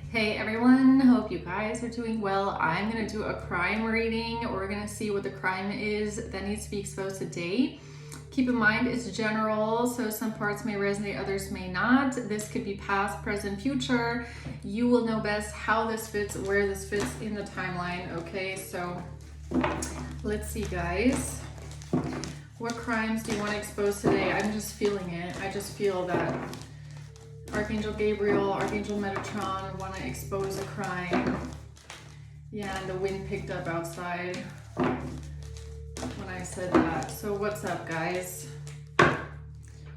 Hey everyone, hope you guys are doing well. I'm going to do a crime reading. We're going to see what the crime is that needs to be exposed today. Keep in mind it's general, so some parts may resonate, others may not. This could be past, present, future. You will know best how this fits, where this fits in the timeline, okay? So let's see, guys. What crimes do you want to expose today? I'm just feeling it. I just feel that Archangel Gabriel, Archangel Metatron want to expose a crime. Yeah, and the wind picked up outside when I said that. So what's up, guys?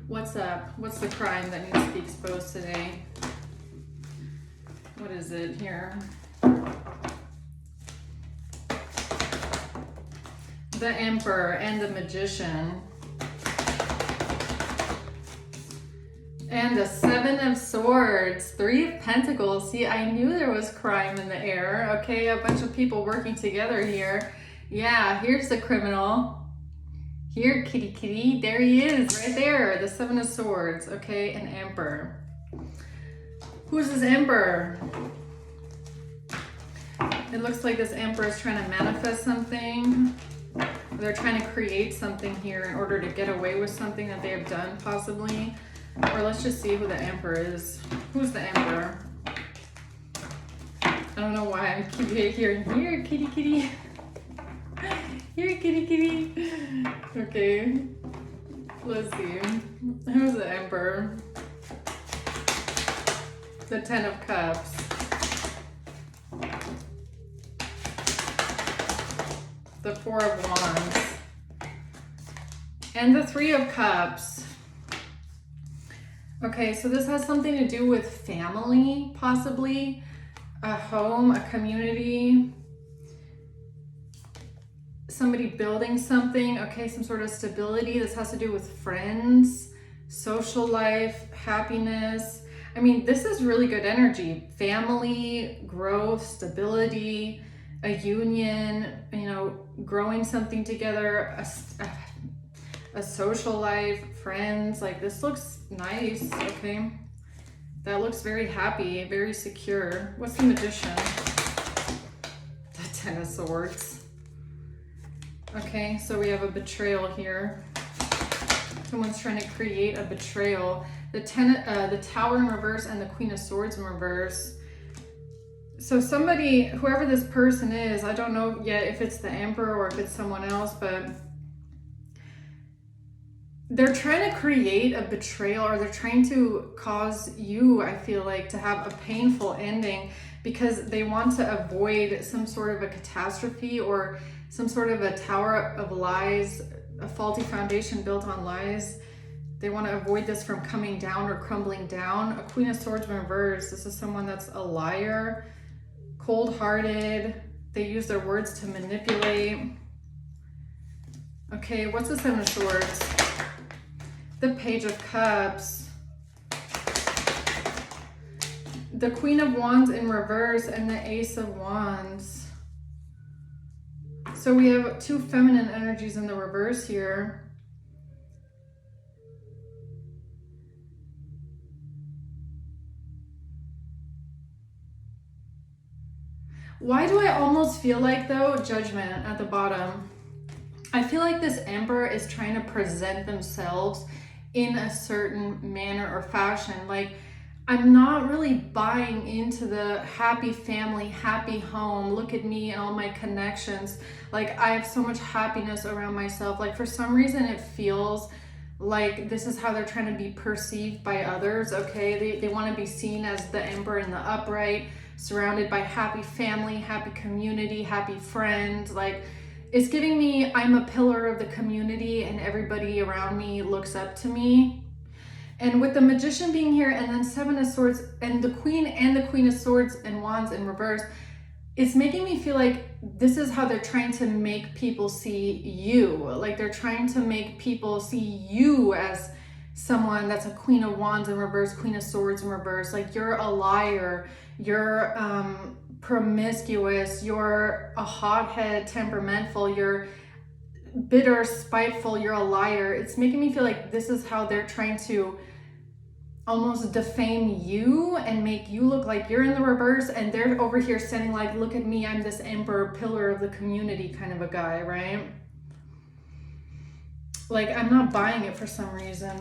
What's up? What's the crime that needs to be exposed today? What is it here? The Emperor and the Magician. And the Seven of Swords, Three of Pentacles. See, I knew there was crime in the air. Okay, a bunch of people working together here. Yeah, here's the criminal. Here, kitty kitty. There he is, right there. The Seven of Swords. Okay, an Emperor. Who's this Emperor? It looks like this Emperor is trying to manifest something. They're trying to create something here in order to get away with something that they have done, possibly. Or let's just see who the Emperor is. Who's the Emperor? I don't know why I keep hearing, here, kitty kitty. Here, kitty kitty. Okay. Let's see. Who's the Emperor? The Ten of Cups. The Four of Wands. And the Three of Cups. Okay, so this has something to do with family, possibly, a home, a community, somebody building something, okay, some sort of stability. This has to do with friends, social life, happiness. I mean, this is really good energy. Family, growth, stability, a union, you know, growing something together, a social life, friends. Like, this looks nice. Okay, that looks very happy, very secure. What's the Magician? The Ten of Swords. Okay, so we have a betrayal here. Someone's trying to create a betrayal. The Tower in reverse and the Queen of Swords in reverse. So somebody, whoever this person is, I don't know yet if it's the Emperor or if it's someone else, but they're trying to create a betrayal, or they're trying to cause you, I feel like, to have a painful ending because they want to avoid some sort of a catastrophe or some sort of a tower of lies, a faulty foundation built on lies. They want to avoid this from coming down or crumbling down. A Queen of Swords in reverse. This is someone that's a liar, cold-hearted. They use their words to manipulate. Okay, what's the Seven of Swords? The Page of Cups, the Queen of Wands in reverse, and the Ace of Wands. So we have two feminine energies in the reverse here. Why do I almost feel like, though, Judgment at the bottom? I feel like this Emperor is trying to present themselves in a certain manner or fashion. Like, I'm not really buying into the happy family, happy home, look at me and all my connections. Like, I have so much happiness around myself. Like, for some reason it feels like this is how they're trying to be perceived by others. Okay, they want to be seen as the Emperor in the upright, surrounded by happy family, happy community, happy friends. Like, it's giving me, I'm a pillar of the community and everybody around me looks up to me. And with the Magician being here and then Seven of Swords and the Queen of Swords and Wands in reverse, it's making me feel like this is how they're trying to make people see you. Like, they're trying to make people see you as someone that's a Queen of Wands in reverse, Queen of Swords in reverse. Like, you're a liar, you're promiscuous, you're a hothead, temperamental, you're bitter, spiteful, you're a liar. It's making me feel like this is how they're trying to almost defame you and make you look like you're in the reverse, and they're over here standing like, look at me, I'm this emperor, pillar of the community kind of a guy, right? Like, I'm not buying it for some reason.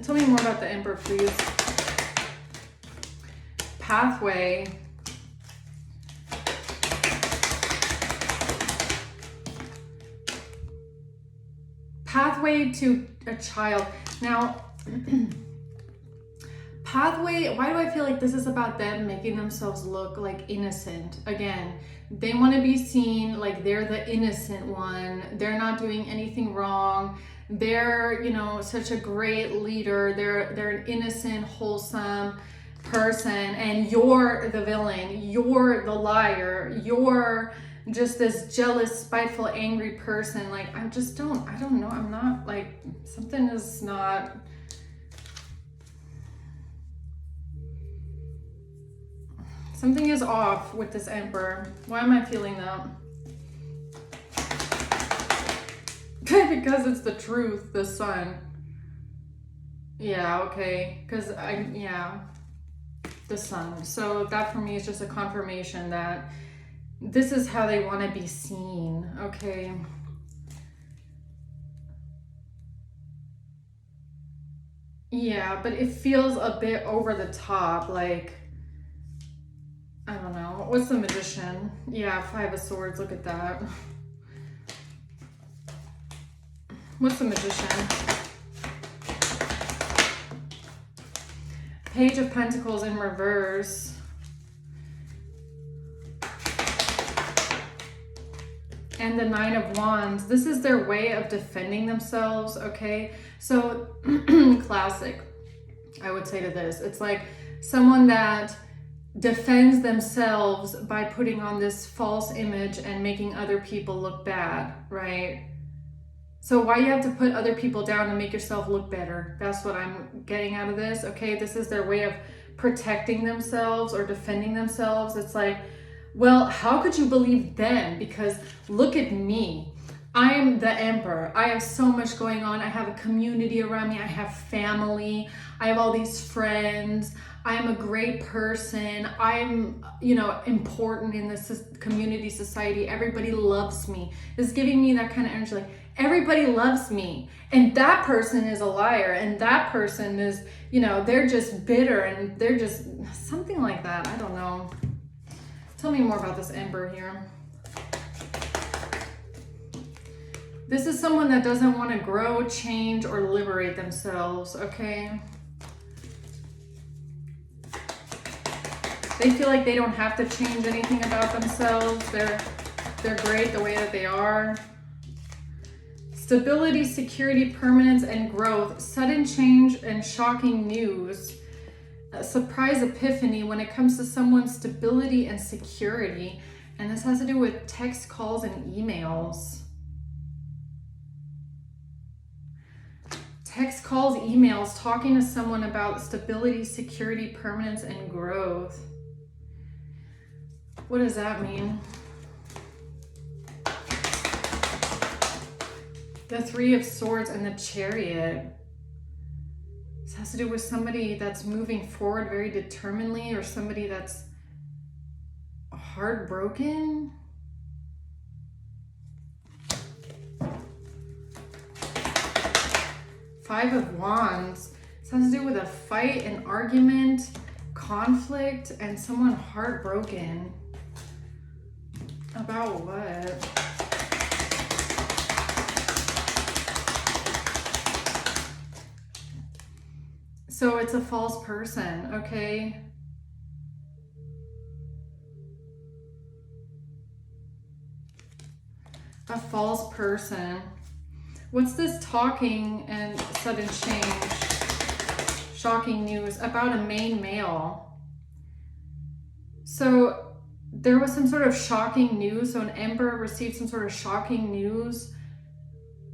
Tell me more about the emperor, please. Pathway. Pathway to a child. Now, pathway, why do I feel like this is about them making themselves look like innocent? Again, they want to be seen like they're the innocent one. They're not doing anything wrong. They're, you know, such a great leader. They're an innocent, wholesome person, and you're the villain. You're the liar. You're just this jealous, spiteful, angry person. Like, I don't know. I'm not, like, something is not... Something is off with this emperor. Why am I feeling that? Because it's the truth, the sun. Yeah, okay. Because the sun. So that for me is just a confirmation that this is how they want to be seen, okay? Yeah, but it feels a bit over the top, like, I don't know. What's the magician? Yeah, 5 of Swords, look at that. What's the magician? Page of Pentacles in reverse. And the 9 of Wands. This is their way of defending themselves, okay? So, classic, I would say to this. It's like someone that defends themselves by putting on this false image and making other people look bad, right? So why you have to put other people down and make yourself look better? That's what I'm getting out of this, okay? This is their way of protecting themselves or defending themselves. It's like, well, how could you believe them? Because look at me. I'm the emperor. I have so much going on. I have a community around me. I have family. I have all these friends. I'm a great person. I'm, you know, important in this community, society. Everybody loves me. It's giving me that kind of energy, like, everybody loves me. And that person is a liar. And that person is, you know, they're just bitter and they're just something like that. I don't know. Tell me more about this emperor here. This is someone that doesn't want to grow, change, or liberate themselves, okay? They feel like they don't have to change anything about themselves. They're great the way that they are. Stability, security, permanence, and growth. Sudden change and shocking news. A surprise epiphany when it comes to someone's stability and security. And this has to do with text, calls, and emails. Text, calls, emails, talking to someone about stability, security, permanence, and growth. What does that mean? The 3 of Swords and the Chariot. This has to do with somebody that's moving forward very determinedly, or somebody that's heartbroken. Five of Wands. This has to do with a fight, an argument, conflict, and someone heartbroken. About what? So it's a false person, okay? A false person. What's this talking and sudden change? Shocking news about a main male. So there was some sort of shocking news. So an emperor received some sort of shocking news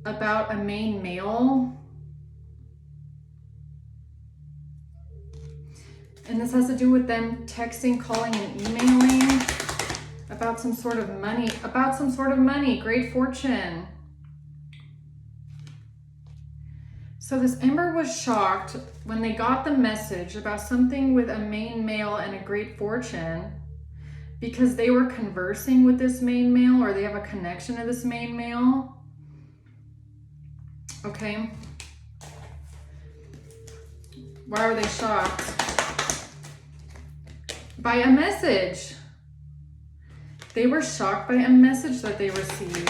about a main male. And this has to do with them texting, calling, and emailing about some sort of money, great fortune. So this Ember was shocked when they got the message about something with a main male and a great fortune, because they were conversing with this main male, or they have a connection to this main male. Okay. Why were they shocked? By a message. They were shocked by a message that they received.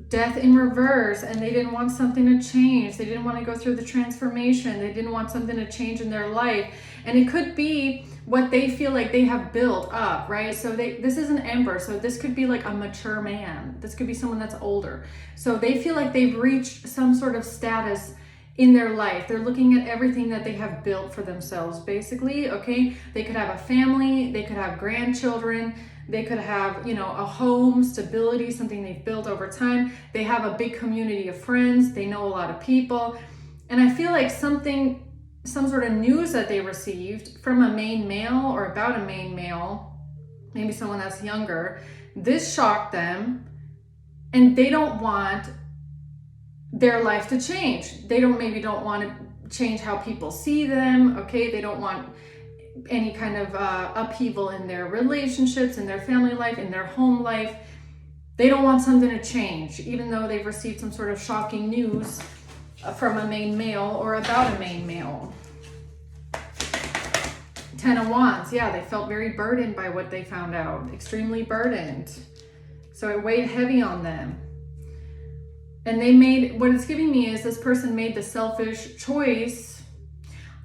Death in reverse, and they didn't want something to change. They didn't want to go through the transformation. They didn't want something to change in their life. And it could be what they feel like they have built up, right? So this is an Emperor, so this could be like a mature man. This could be someone that's older. So they feel like they've reached some sort of status in their life. They're looking at everything that they have built for themselves, basically, okay? They could have a family, they could have grandchildren, they could have, you know, a home, stability, something they've built over time. They have a big community of friends. They know a lot of people. And I feel like some sort of news that they received from a main male or about a main male, maybe someone that's younger, this shocked them, and they don't want their life to change. They maybe don't want to change how people see them, okay? They don't want any kind of upheaval in their relationships, in their family life, in their home life. They don't want something to change, even though they've received some sort of shocking news from a main male or about a main male. Ten of Wands, yeah, they felt very burdened by what they found out, extremely burdened. So it weighed heavy on them. And they made, what it's giving me is this person made the selfish choice.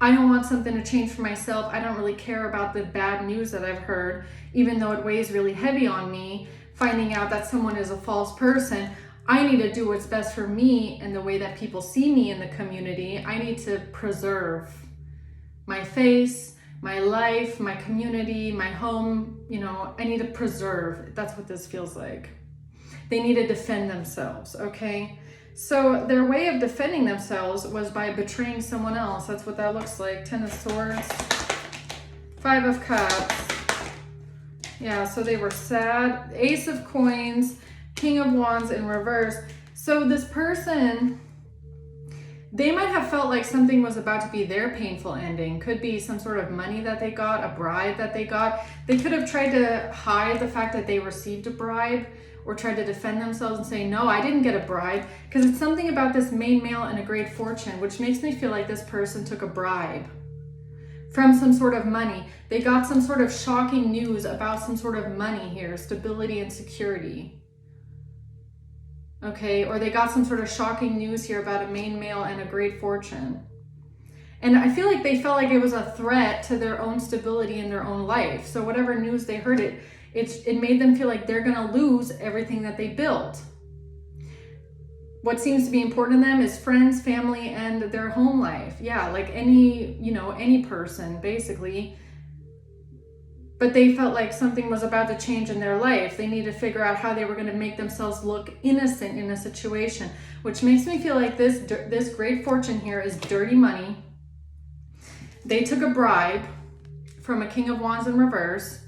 I don't want something to change for myself. I don't really care about the bad news that I've heard, even though it weighs really heavy on me, finding out that someone is a false person. I need to do what's best for me and the way that people see me in the community. I need to preserve my face, my life, my community, my home. You know, I need to preserve. That's what this feels like. They need to defend themselves, okay? So their way of defending themselves was by betraying someone else. That's what that looks like. Ten of Swords, Five of Cups. Yeah, so they were sad. Ace of Coins, King of Wands in reverse. So this person, they might have felt like something was about to be their painful ending. Could be some sort of money that they got, a bribe that they got. They could have tried to hide the fact that they received a bribe, or tried to defend themselves and say, no, I didn't get a bribe, because it's something about this main male and a great fortune, which makes me feel like this person took a bribe from some sort of money. They got some sort of shocking news about some sort of money here, stability and security. Okay, or they got some sort of shocking news here about a main male and a great fortune. And I feel like they felt like it was a threat to their own stability in their own life. So whatever news they heard, it made them feel like they're gonna lose everything that they built. What seems to be important to them is friends, family, and their home life. Yeah, like any person, basically. But they felt like something was about to change in their life. They needed to figure out how they were gonna make themselves look innocent in a situation, which makes me feel like this great fortune here is dirty money. They took a bribe from a King of Wands in reverse,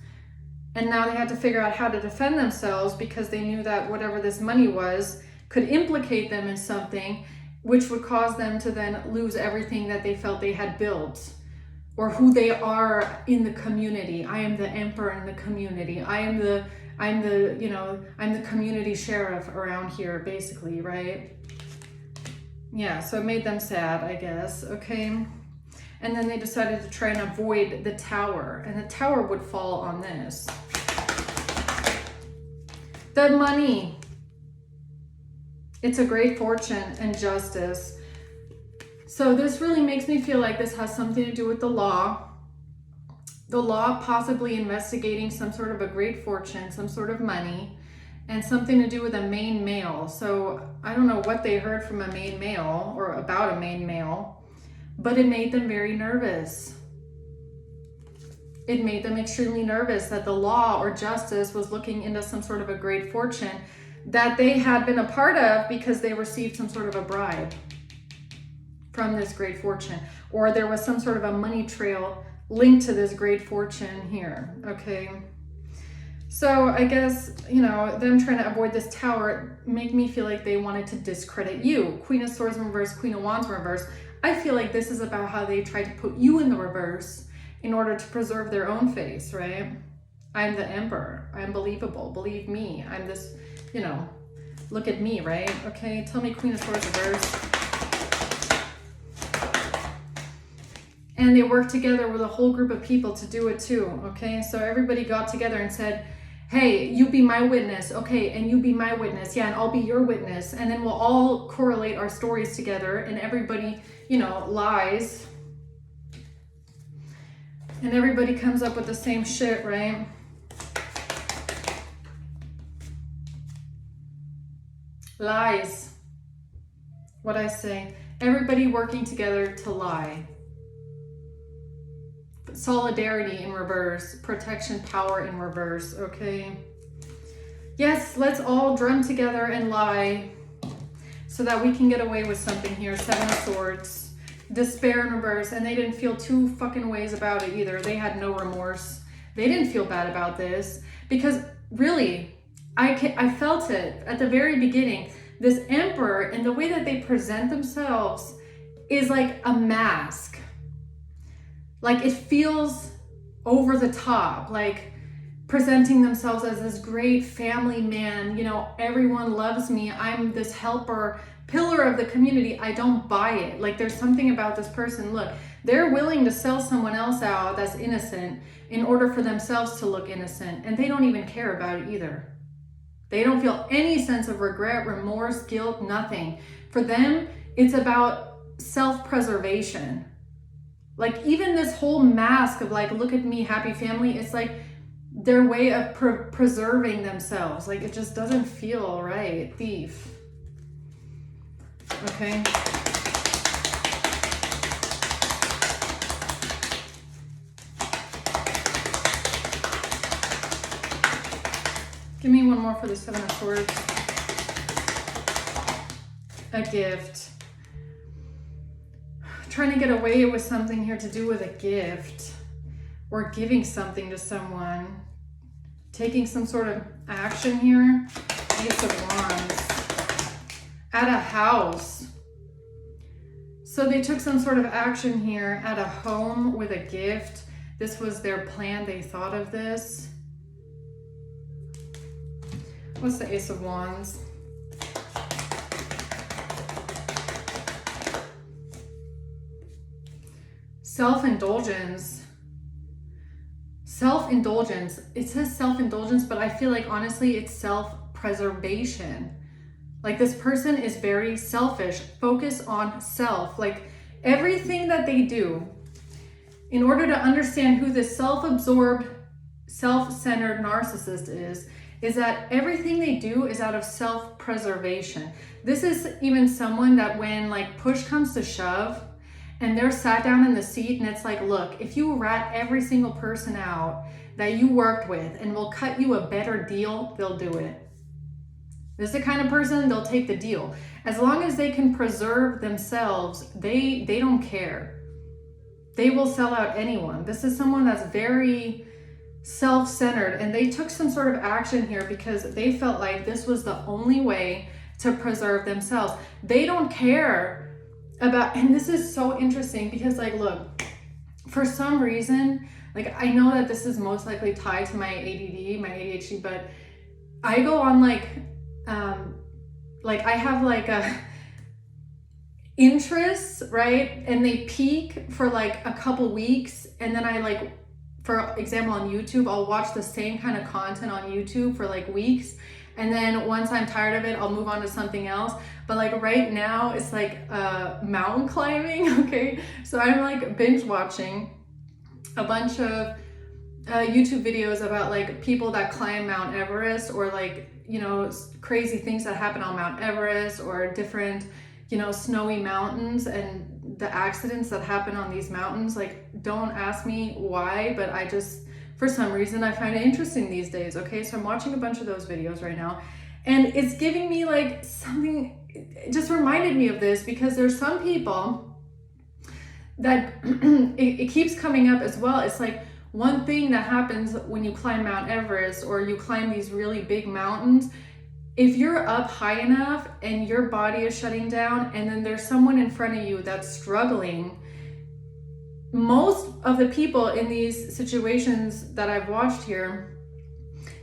and now they had to figure out how to defend themselves, because they knew that whatever this money was could implicate them in something, which would cause them to then lose everything that they felt they had built, or who they are in the community. I am the Emperor in the community. I'm the community sheriff around here, basically, right? Yeah, so it made them sad, I guess, okay? And then they decided to try and avoid the Tower, and the Tower would fall on this. The money. It's a great fortune and justice. So this really makes me feel like this has something to do with the law. The law possibly investigating some sort of a great fortune, some sort of money, and something to do with a main male. So I don't know what they heard from a main male or about a main male, but it made them very nervous. It made them extremely nervous that the law or justice was looking into some sort of a great fortune that they had been a part of, because they received some sort of a bribe from this great fortune, or there was some sort of a money trail linked to this great fortune here, okay? So I guess, you know, them trying to avoid this tower make me feel like they wanted to discredit you. Queen of Swords in reverse, Queen of Wands in reverse. I feel like this is about how they tried to put you in the reverse in order to preserve their own face, right? I'm the Emperor. I'm believable. Believe me. I'm this, you know, look at me, right? Okay, tell me Queen of Swords reverse. And they worked together with a whole group of people to do it too, okay? So everybody got together and said, hey, you be my witness, okay, and you be my witness, yeah, and I'll be your witness, and then we'll all correlate our stories together, and everybody, you know, lies, and everybody comes up with the same shit, right? Lies. What I say? Everybody working together to lie. Solidarity in reverse, protection, power in reverse, okay? Yes, let's all drum together and lie so that we can get away with something here. Seven of Swords, despair in reverse, and they didn't feel two fucking ways about it either. They had no remorse. They didn't feel bad about this because really, I felt it at the very beginning. This Emperor and the way that they present themselves is like a mask. Like it feels over the top, like presenting themselves as this great family man, you know, everyone loves me, I'm this helper, pillar of the community. I don't buy it. Like there's something about this person, look, they're willing to sell someone else out that's innocent in order for themselves to look innocent, and they don't even care about it either. They don't feel any sense of regret, remorse, guilt, nothing. For them, it's about self-preservation. Like even this whole mask of like, look at me, happy family, it's like their way of preserving themselves. Like it just doesn't feel right. Thief. Okay. Give me one more for the Seven of Swords. A gift. Trying to get away with something here to do with a gift or giving something to someone, taking some sort of action here. Ace of Wands at a house. So they took some sort of action here at a home with a gift. This was their plan. They thought of this. What's the Ace of Wands? Self-indulgence. Self-indulgence. It says self-indulgence, but I feel like honestly it's self-preservation. Like this person is very selfish, focus on self. Like everything that they do, in order to understand who this self-absorbed, self-centered narcissist is that everything they do is out of self-preservation. This is even someone that when like push comes to shove, and they're sat down in the seat and it's like, look, if you rat every single person out that you worked with and will cut you a better deal, they'll do it. This is the kind of person, they'll take the deal. As long as they can preserve themselves, they don't care. They will sell out anyone. This is someone that's very self-centered, and they took some sort of action here because they felt like this was the only way to preserve themselves. They don't care about, and this is so interesting because like, look, for some reason, like I know that this is most likely tied to my ADD, my ADHD, but I go on like I have like a interests, right? And they peak for like a couple weeks. And then I like, for example, on YouTube, I'll watch the same kind of content on YouTube for like weeks. And then once I'm tired of it, I'll move on to something else. But like right now, it's like mountain climbing, okay? So I'm like binge watching a bunch of YouTube videos about like people that climb Mount Everest, or like, you know, crazy things that happen on Mount Everest, or different, you know, snowy mountains and the accidents that happen on these mountains. Like, don't ask me why, but I just, for some reason, I find it interesting these days, okay? So I'm watching a bunch of those videos right now, and it's giving me like something, it just reminded me of this, because there's some people that it keeps coming up as well. It's like, one thing that happens when you climb Mount Everest or you climb these really big mountains, if you're up high enough and your body is shutting down and then there's someone in front of you that's struggling, most of the people in these situations that I've watched here,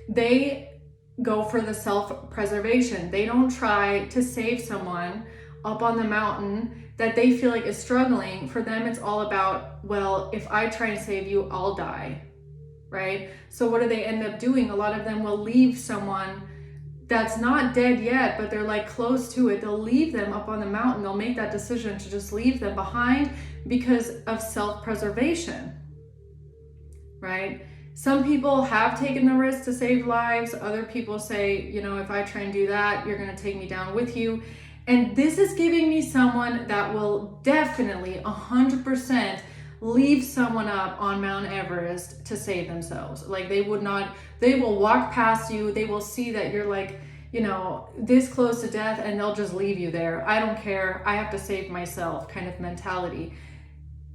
they go for the self-preservation. They don't try to save someone up on the mountain that they feel like is struggling. For them, it's all about, well, if I try and save you, I'll die, right? So what do they end up doing? A lot of them will leave someone that's not dead yet, but they're like close to it. They'll leave them up on the mountain. They'll make that decision to just leave them behind because of self-preservation, right? Some people have taken the risk to save lives. Other people say, you know, if I try and do that, you're going to take me down with you. And this is giving me someone that will definitely 100% leave someone up on Mount Everest to save themselves. Like they will walk past you. They will see that you're like, you know, this close to death, and they'll just leave you there. I don't care. I have to save myself kind of mentality.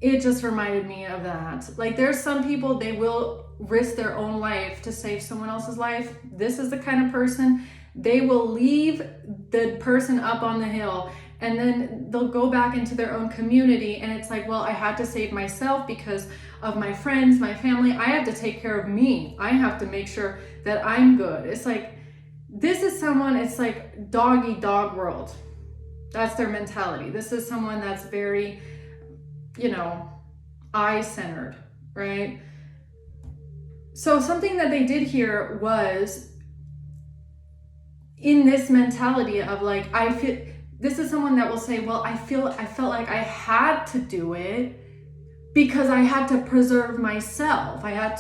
It just reminded me of that. Like there's some people, they will risk their own life to save someone else's life. This is the kind of person, they will leave the person up on the hill and then they'll go back into their own community. And it's like, well, I had to save myself because of my friends, my family. I have to take care of me. I have to make sure that I'm good. It's like, this is someone, it's like dog eat dog world. That's their mentality. This is someone that's very, you know, I-centered, right? So something that they did here was in this mentality of like, I feel, this is someone that will say, well, I felt like I had to do it because I had to preserve myself. I had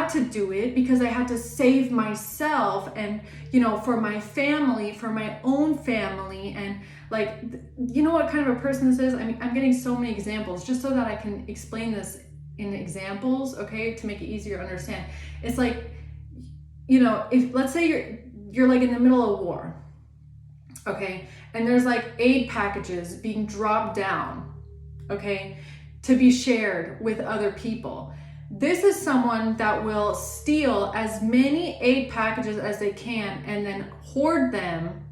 to do it because I had to save myself and, you know, for my family, for my own family. And like, you know what kind of a person this is? I mean, I'm getting so many examples just so that I can explain this in examples, okay, to make it easier to understand. It's like, you know, if let's say you're like in the middle of war, okay, and there's like aid packages being dropped down, okay, to be shared with other people. This is someone that will steal as many aid packages as they can and then hoard them,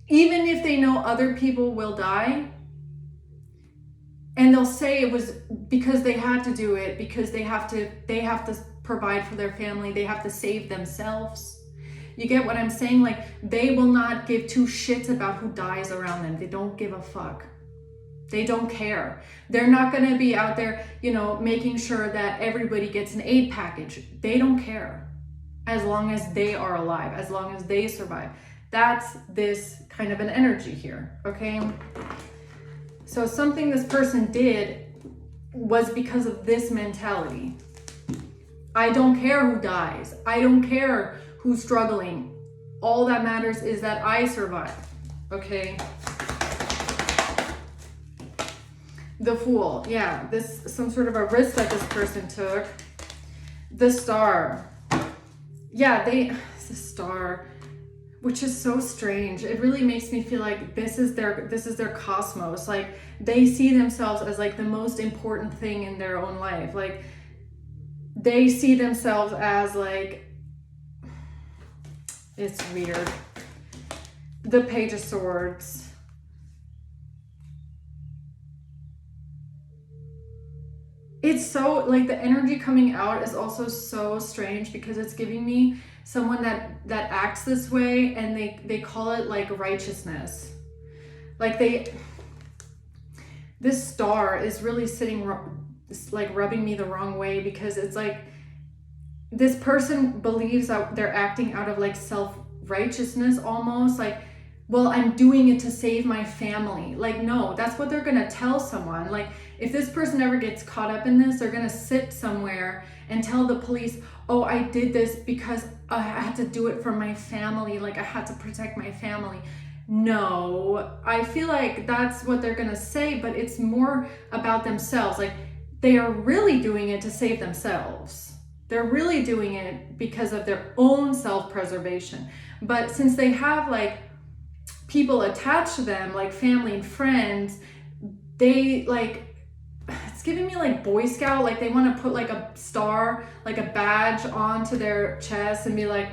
even if they know other people will die. And they'll say it was because they had to do it, because they have to provide for their family, they have to save themselves. You get what I'm saying? Like, they will not give two shits about who dies around them. They don't give a fuck. They don't care. They're not going to be out there, you know, making sure that everybody gets an aid package. They don't care as long as they are alive, as long as they survive. That's this kind of an energy here, okay? So something this person did was because of this mentality. I don't care who dies. I don't care who's struggling. All that matters is that I survive, okay? The Fool, yeah, this some sort of a risk that this person took. The Star, yeah, the Star, which is so strange. It really makes me feel like this is their cosmos. Like they see themselves as like the most important thing in their own life. Like they see themselves as like, it's weird. The Page of Swords. It's so, like, the energy coming out is also so strange because it's giving me someone that acts this way, and they call it like righteousness. Like this Star is really sitting like rubbing me the wrong way, because it's like this person believes that they're acting out of like self-righteousness almost, like, well, I'm doing it to save my family. Like, no, that's what they're gonna tell someone. Like, if this person ever gets caught up in this, they're gonna sit somewhere and tell the police, oh, I did this because I had to do it for my family. Like, I had to protect my family. No, I feel like that's what they're gonna say, but it's more about themselves. Like, they are really doing it to save themselves. They're really doing it because of their own self-preservation. But since they have like people attached to them, like family and friends, they like, it's giving me like Boy Scout, like they want to put like a star, like a badge onto their chest and be like,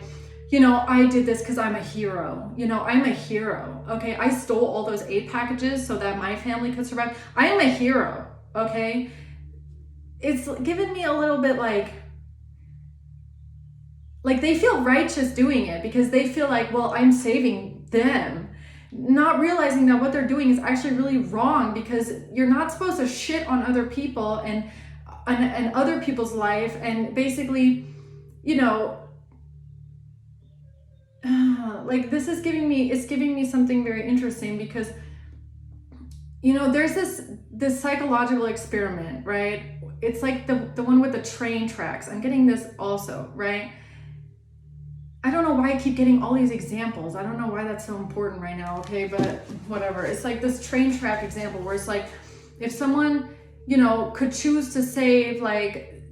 you know, I did this because I'm a hero. You know, I'm a hero. Okay, I stole all those aid packages so that my family could survive. I am a hero. Okay, it's given me a little bit like they feel righteous doing it because they feel like, well, I'm saving them, not realizing that what they're doing is actually really wrong, because you're not supposed to shit on other people and other people's life, and basically, you know, like this is giving me something very interesting, because, you know, there's this psychological experiment, right? It's like the one with the train tracks. I'm getting this also, right? I don't know why I keep getting all these examples. I don't know why that's so important right now, okay? But whatever. It's like this train track example where it's like, if someone, you know, could choose to save like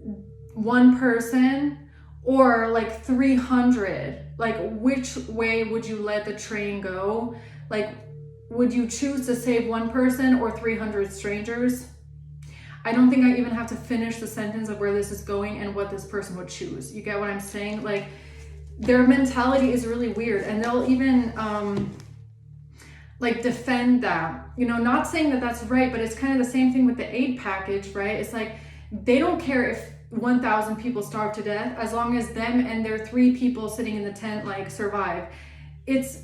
one person or like 300, like which way would you let the train go? Like, would you choose to save one person or 300 strangers? I don't think I even have to finish the sentence of where this is going and what this person would choose. You get what I'm saying? Like, their mentality is really weird, and they'll even like defend that, you know, not saying that that's right, but it's kind of the same thing with the aid package, right? It's like they don't care if 1,000 people starve to death as long as them and their 3 people sitting in the tent like survive. It's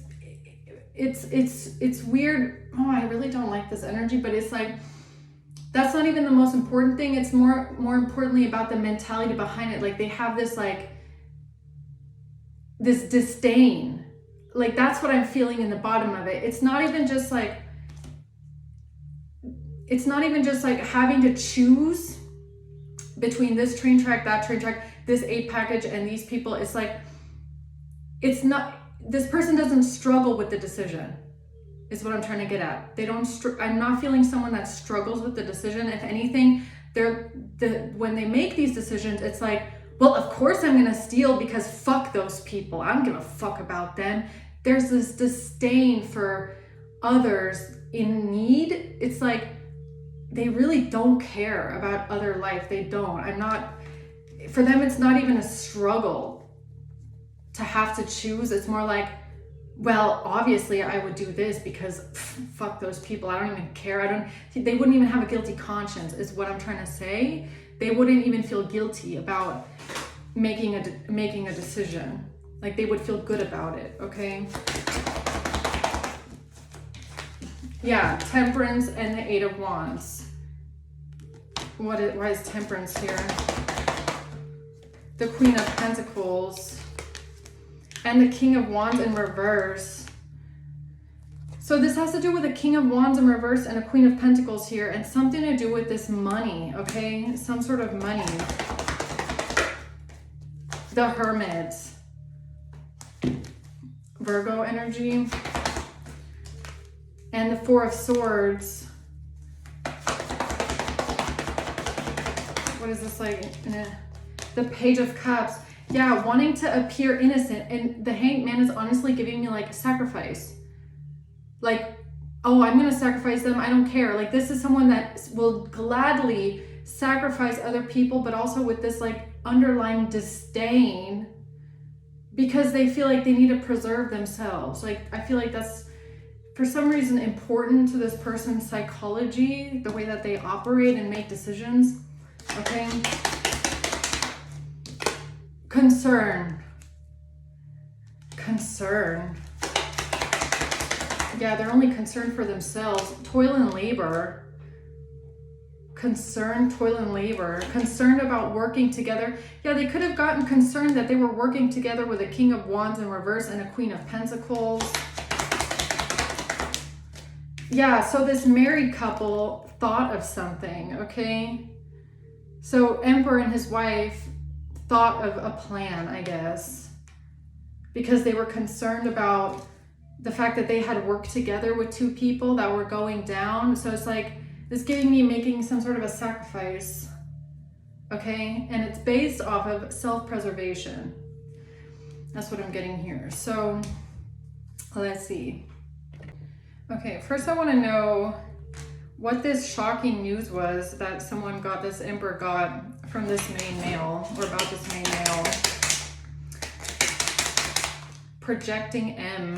weird. Oh, I really don't like this energy, but it's like that's not even the most important thing. It's more importantly about the mentality behind it. Like they have this like this disdain. Like that's what I'm feeling in the bottom of it. It's not even just like having to choose between this train track, that train track, this aid package, and these people. It's like, it's not, this person doesn't struggle with the decision, is what I'm trying to get at. They don't, I'm not feeling someone that struggles with the decision. If anything, when they make these decisions, it's like, well, of course I'm gonna steal because fuck those people. I don't give a fuck about them. There's this disdain for others in need. It's like, they really don't care about other life. They don't. For them, it's not even a struggle to have to choose. It's more like, well, obviously I would do this because fuck those people. I don't even care. They wouldn't even have a guilty conscience, is what I'm trying to say. They wouldn't even feel guilty about making a decision. Like they would feel good about it, okay? Yeah, Temperance and the 8 of Wands. Why is Temperance here? The Queen of Pentacles and the King of Wands in reverse. So this has to do with a King of Wands in reverse and a Queen of Pentacles here, and something to do with this money, okay? Some sort of money. The Hermit. Virgo energy. And the 4 of Swords. What is this like? The Page of Cups. Yeah, wanting to appear innocent. And the Hanged Man is honestly giving me like a sacrifice. Like, oh, I'm going to sacrifice them. I don't care. Like, this is someone that will gladly sacrifice other people, but also with this like underlying disdain because they feel like they need to preserve themselves. Like, I feel like that's for some reason important to this person's psychology, the way that they operate and make decisions. Okay. Concern. Yeah, they're only concerned for themselves. Toil and labor. Concerned about working together. Yeah, they could have gotten concerned that they were working together with a King of Wands in reverse and a Queen of Pentacles. Yeah, so this married couple thought of something, okay? So Emperor and his wife thought of a plan, I guess, because they were concerned about the fact that they had worked together with 2 people that were going down. So it's like, it's giving me making some sort of a sacrifice, okay? And it's based off of self-preservation. That's what I'm getting here. So let's see. Okay, first I want to know, what this shocking news was that someone got, this Emperor got from this main male, or about this main male. Projecting M.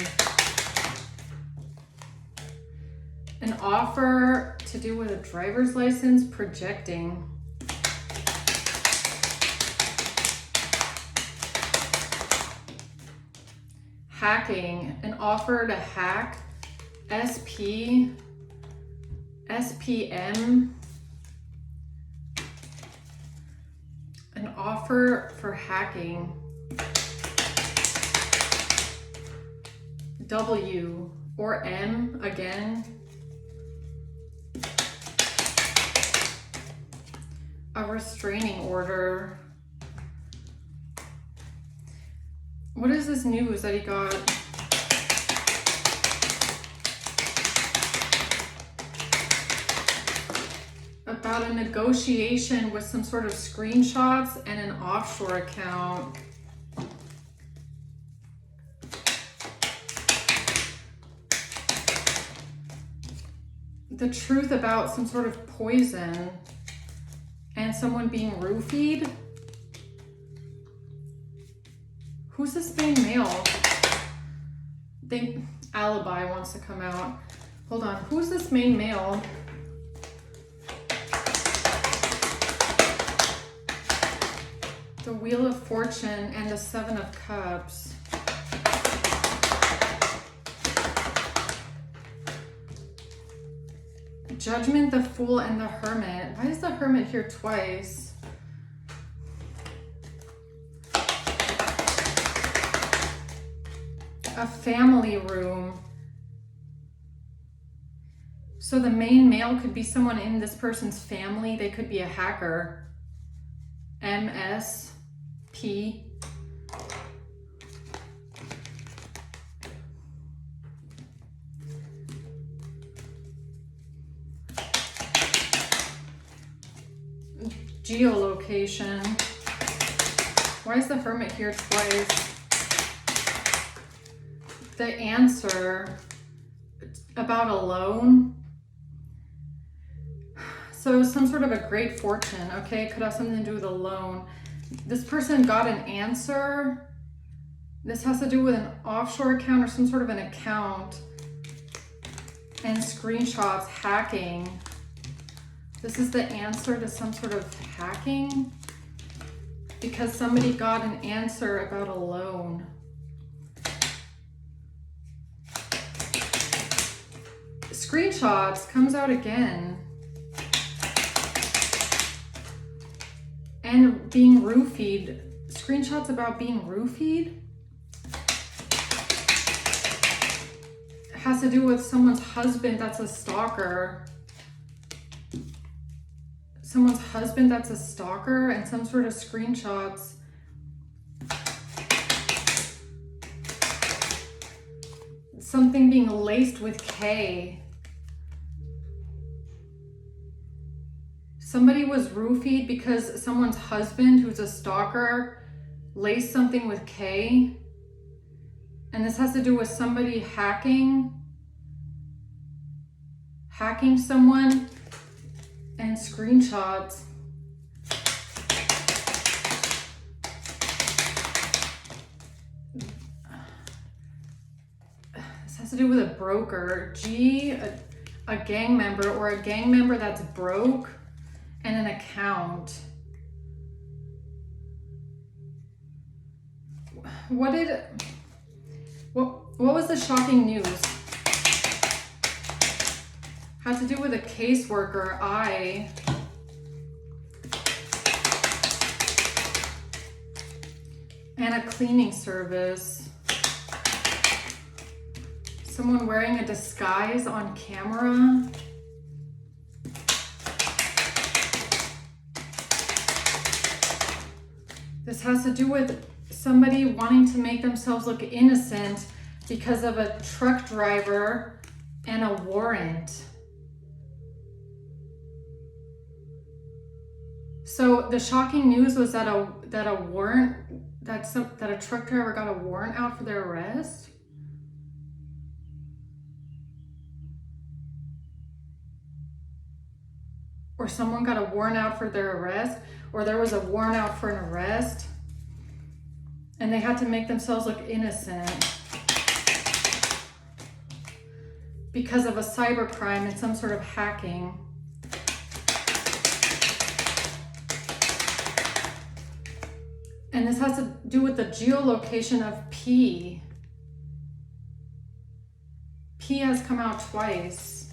An offer to do with a driver's license, projecting. Hacking, an offer to hack, SP, SPM, an offer for hacking, W or M again, a restraining order. What is this news that he got? About a negotiation with some sort of screenshots and an offshore account. The truth about some sort of poison and someone being roofied. Who's this main male? Alibi wants to come out. Hold on, who's this main male? The Wheel of Fortune and the Seven of Cups. Judgment, the Fool, and the Hermit. Why is the Hermit here twice? A family room. So the main male could be someone in this person's family. They could be a hacker. MSP. Geolocation. Why is the Hermit here twice? The Answer, about a loan. So some sort of a great fortune, okay? Could have something to do with a loan. This person got an answer. This has to do with an offshore account or some sort of an account. And screenshots, hacking. This is the answer to some sort of hacking because somebody got an answer about a loan. Screenshots comes out again. And being roofied. Screenshots about being roofied. It has to do with someone's husband that's a stalker. Someone's husband that's a stalker and some sort of screenshots. Something being laced with K. Somebody was roofied because someone's husband, who's a stalker, laced something with K. And this has to do with somebody hacking someone and screenshots. This has to do with a broker. G, a gang member, or a gang member that's broke, and an account. What was the shocking news? Had to do with a caseworker, I. And a cleaning service. Someone wearing a disguise on camera. This has to do with somebody wanting to make themselves look innocent because of a truck driver and a warrant. So the shocking news was that a truck driver got a warrant out for their arrest. or someone got a warrant out for their arrest, or there was a warrant out for an arrest, and they had to make themselves look innocent because of a cybercrime and some sort of hacking. And this has to do with the geolocation of P. P has come out twice.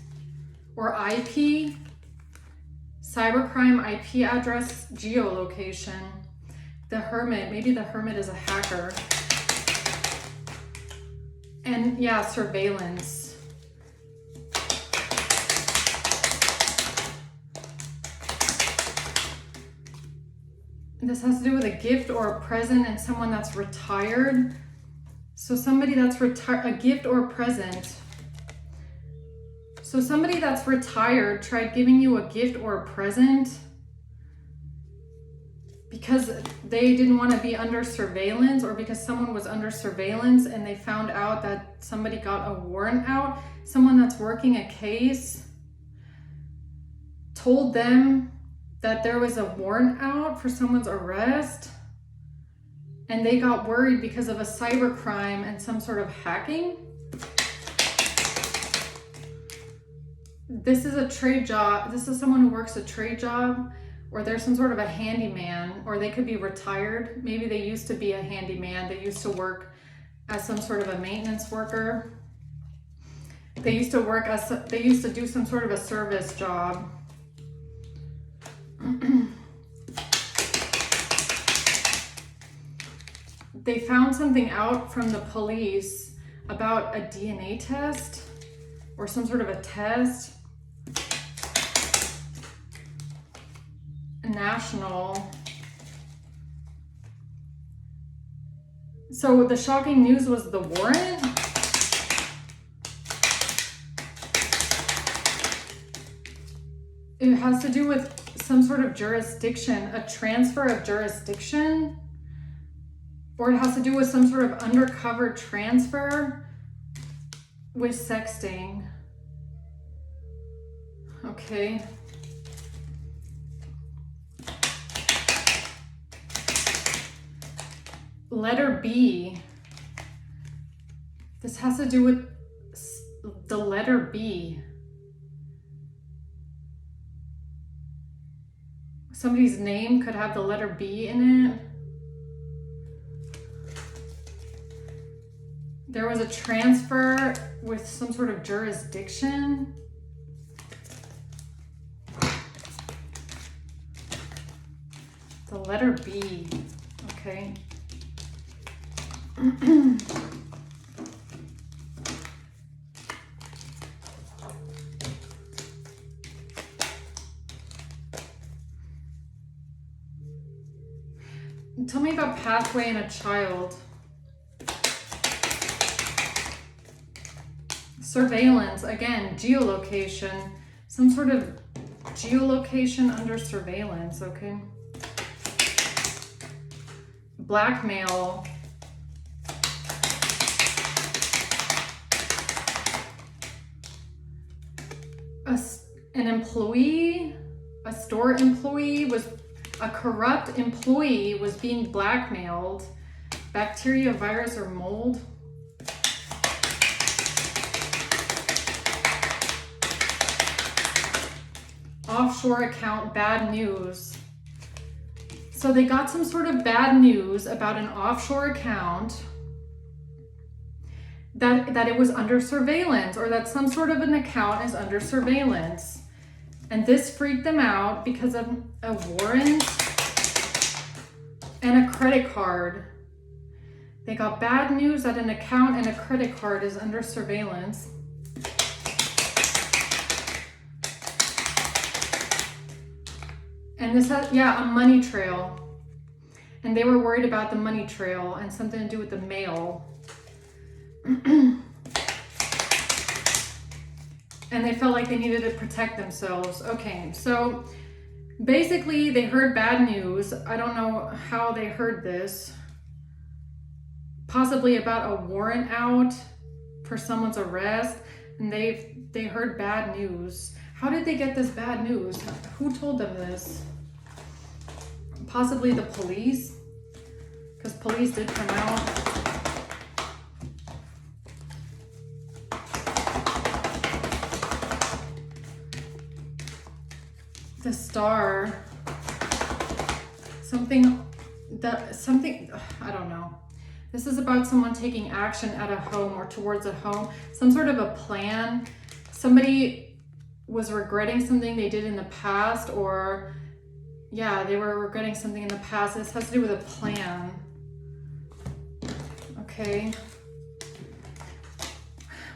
Or IP, cybercrime IP address geolocation. The Hermit, maybe the Hermit is a hacker. And yeah, surveillance. This has to do with a gift or a present and someone that's retired. So somebody that's retired, a gift or a present. So somebody that's retired tried giving you a gift or a present because they didn't want to be under surveillance, or because someone was under surveillance and they found out that somebody got a warrant out. Someone that's working a case told them that there was a warrant out for someone's arrest, and they got worried because of a cybercrime and some sort of hacking. This is a trade job. This is someone who works a trade job, or there's some sort of a handyman, or they could be retired. Maybe they used to be a handyman. They used to work as some sort of a maintenance worker. They used to do some sort of a service job. They found something out from the police about a DNA test or some sort of a test. National. So the shocking news was the warrant. It has to do with some sort of jurisdiction, a transfer of jurisdiction, or it has to do with some sort of undercover transfer with sexting. Okay. Letter B. This has to do with the letter B. Somebody's name could have the letter B in it. There was a transfer with some sort of jurisdiction. The letter B. Okay. Tell me about pathway in a child. Surveillance, again, geolocation, some sort of geolocation under surveillance, okay? Blackmail. An employee, a store employee was, a corrupt employee was being blackmailed. Bacteria, virus, or mold. Offshore account, bad news. So they got some sort of bad news about an offshore account that it was under surveillance, or that some sort of an account is under surveillance. And this freaked them out because of a warrant and a credit card. They got bad news that an account and a credit card is under surveillance. And this has, yeah, a money trail. And they were worried about the money trail and something to do with the mail. And they felt like they needed to protect themselves. Okay, so basically they heard bad news. I don't know how they heard this. Possibly about a warrant out for someone's arrest. And they heard bad news. How did they get this bad news? Who told them this? Possibly the police, because police did come out. The Star. Something, I don't know. This is about someone taking action at a home or towards a home. Some sort of a plan. Somebody was regretting something they did in the past, or yeah, they were regretting something in the past. This has to do with a plan. Okay.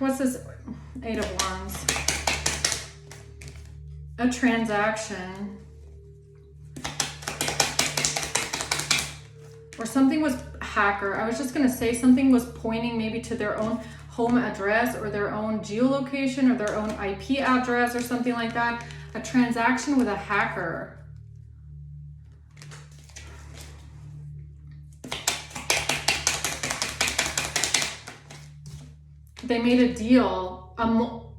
What's this? 8 of Wands. A transaction. Or something was hacker. I was just going to say something was pointing maybe to their own home address or their own geolocation or their own IP address or something like that. A transaction with a hacker. They made a deal.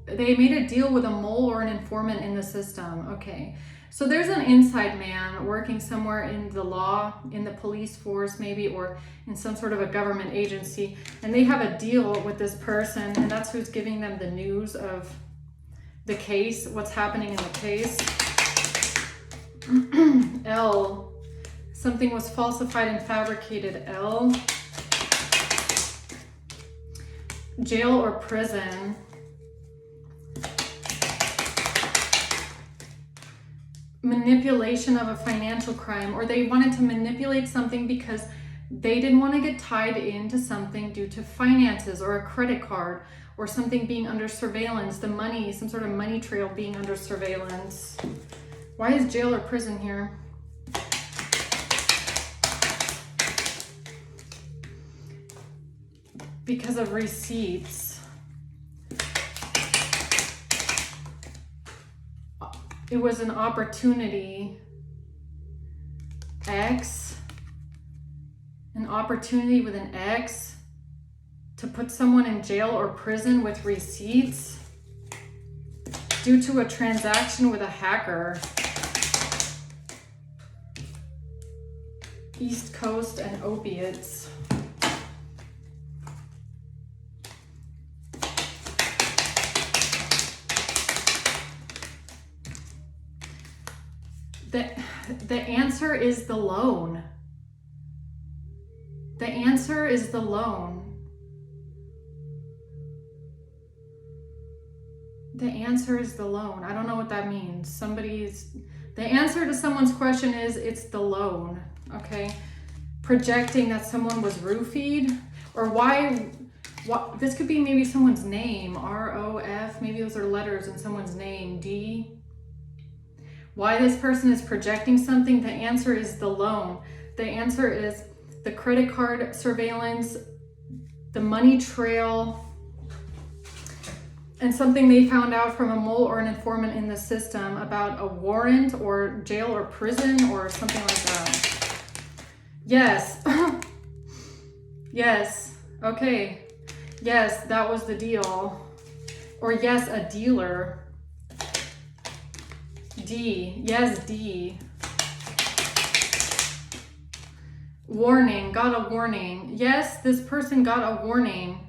They made a deal with a mole or an informant in the system. Okay. So there's an inside man working somewhere in the law, in the police force maybe, or in some sort of a government agency. And they have a deal with this person, and that's who's giving them the news of the case, what's happening in the case. L. Something was falsified and fabricated. L. Jail or prison. Manipulation of a financial crime, or they wanted to manipulate something because they didn't want to get tied into something due to finances or a credit card or something being under surveillance, the money, some sort of money trail being under surveillance. Why is jail or prison here? Because of receipts. It was an opportunity. X. An opportunity with an X to put someone in jail or prison with receipts due to a transaction with a hacker. East Coast and opiates. The answer is the loan. The answer is the loan. The answer is the loan. I don't know what that means. The answer to someone's question is it's the loan. Okay. Projecting that someone was roofied, or why this could be maybe someone's name. R-O-F, maybe those are letters in someone's name. D. Why this person is projecting something, the answer is the loan. The answer is the credit card surveillance, the money trail, and something they found out from a mole or an informant in the system about a warrant or jail or prison or something like that. Yes. Yes. Okay. Yes, that was the deal. Or yes, a dealer. D. Yes, D. Warning. Got a warning. Yes, this person got a warning.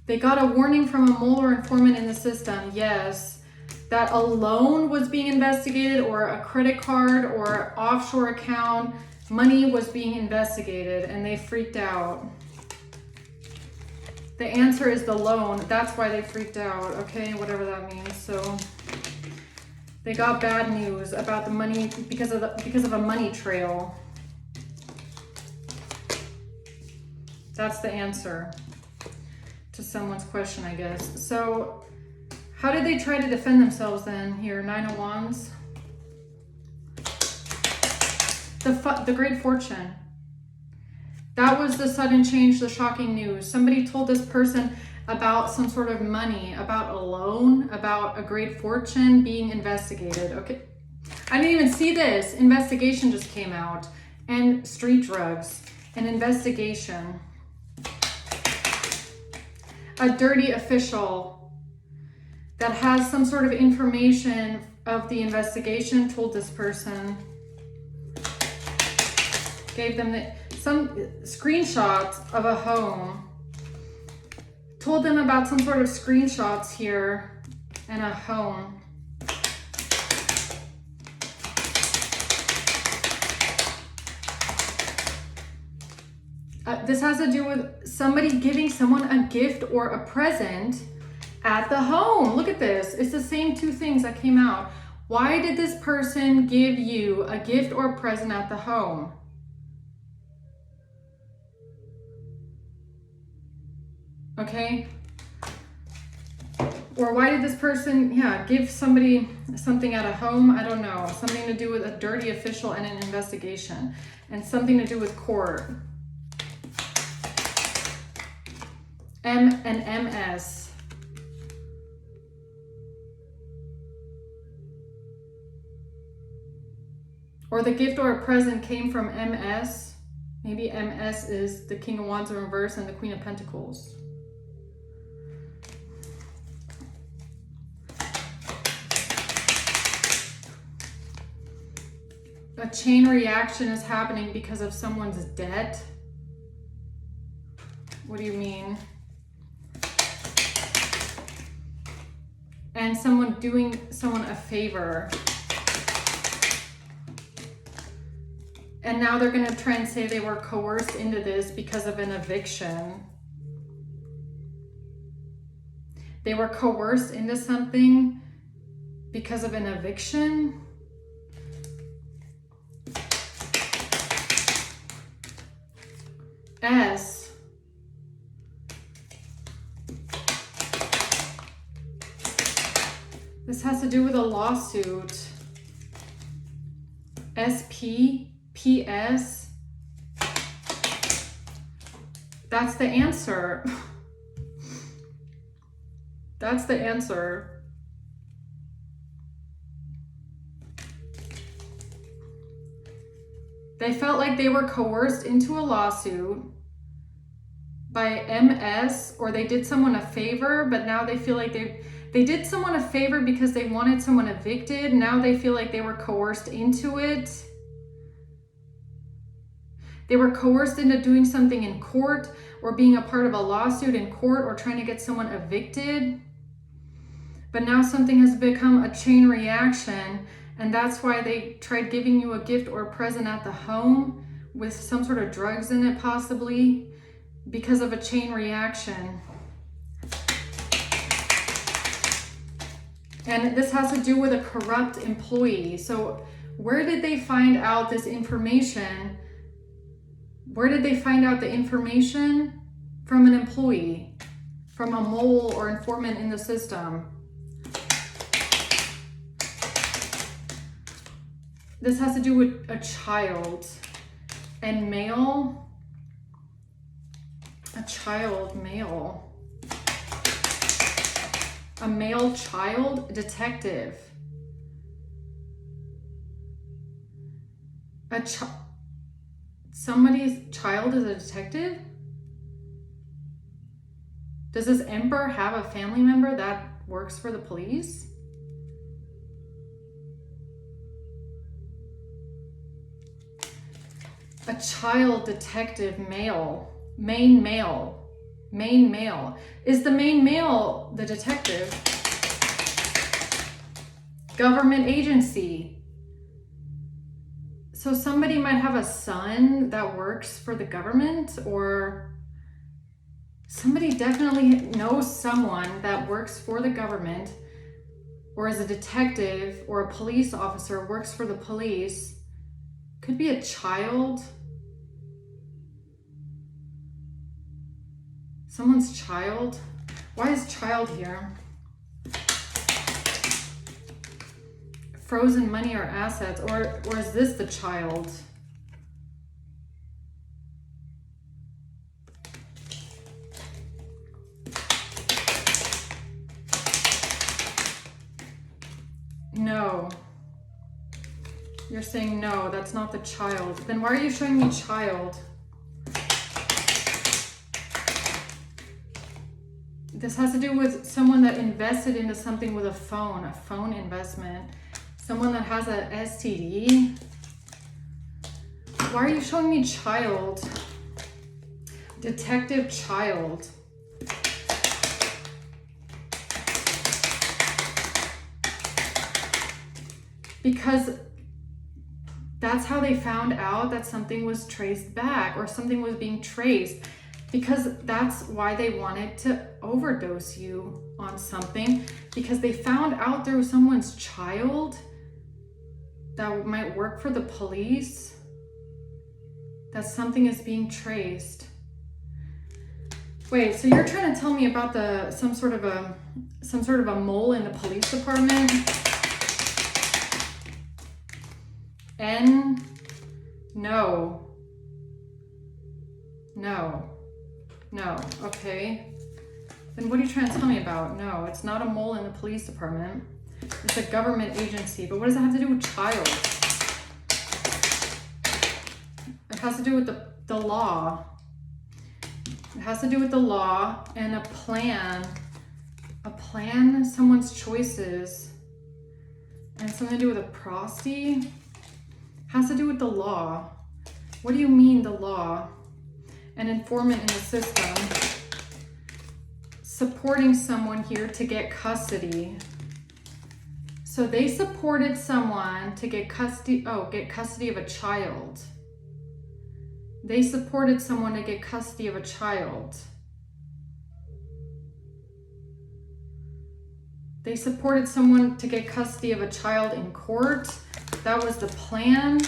They got a warning from a mole or informant in the system. Yes. That a loan was being investigated, or a credit card or offshore account. Money was being investigated and they freaked out. The answer is the loan. That's why they freaked out. Okay, whatever that means. So they got bad news about the money because of a money trail. That's the answer to someone's question, I guess. So how did they try to defend themselves then here? 9 of Wands. The Great Fortune. That was the sudden change, the shocking news. Somebody told this person about some sort of money, about a loan, about a great fortune being investigated. Okay. I didn't even see this. Investigation just came out. And street drugs. An investigation. A dirty official. that has some sort of information of the investigation, told this person, gave them some screenshots of a home, told them about some sort of screenshots here and a home. This has to do with somebody giving someone a gift or a present at the home. Look at this. It's the same two things that came out. Why did this person give you a gift or present at the home? Okay. Or why did this person, give somebody something at a home? I don't know. Something to do with a dirty official and an investigation. And something to do with court. M and MS. Or the gift or a present came from MS. Maybe MS is the King of Wands in reverse and the Queen of Pentacles. A chain reaction is happening because of someone's debt. What do you mean? And someone doing someone a favor. And now they're going to try and say they were coerced into this because of an eviction. They were coerced into something because of an eviction. S. This has to do with a lawsuit. SP, PS. That's the answer. That's the answer. They felt like they were coerced into a lawsuit by MS, or they did someone a favor, but now they feel like they did someone a favor because they wanted someone evicted. Now they feel like they were coerced into it. They were coerced into doing something in court or being a part of a lawsuit in court or trying to get someone evicted. But now something has become a chain reaction, and that's why they tried giving you a gift or a present at the home with some sort of drugs in it, possibly, because of a chain reaction. And this has to do with a corrupt employee. So where did they find out this information? Where did they find out the information? From an employee, from a mole or informant in the system. This has to do with a child and male. A child, male. A male child, detective. Somebody's child is a detective? Does this emperor have a family member that works for the police? A child detective, male, main male. Main male. Is the main male the detective? Government agency. So somebody might have a son that works for the government, or somebody definitely knows someone that works for the government or is a detective or a police officer, works for the police. Could be a child. Someone's child. Why is child here? Frozen money or assets, or is this the child? No. You're saying no, that's not the child. Then why are you showing me child? This has to do with someone that invested into something with a phone investment. Someone that has a STD. Why are you showing me child? Detective child. Because that's how they found out that something was traced back or something was being traced. Because that's why they wanted to overdose you on something. Because they found out through someone's child that might work for the police that something is being traced. Wait, so you're trying to tell me about some sort of a mole in the police department? No. Okay. Then what are you trying to tell me about? No, it's not a mole in the police department. It's a government agency. But what does that have to do with child? It has to do with the law. It has to do with the law and a plan. Someone's choices. And something to do with a prosty. Has to do with the law. What do you mean the law? An informant in the system. Supporting someone here to get custody. So they supported someone to get custody of a child. They supported someone to get custody of a child. They supported someone to get custody of a child in court. That was the plan.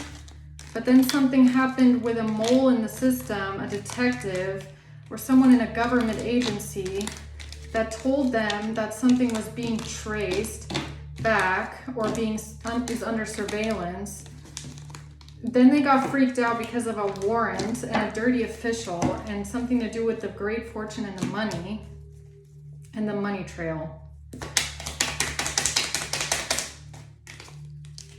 But then something happened with a mole in the system, a detective, or someone in a government agency that told them that something was being traced back or is under surveillance. Then they got freaked out because of a warrant and a dirty official and something to do with the great fortune and the money trail.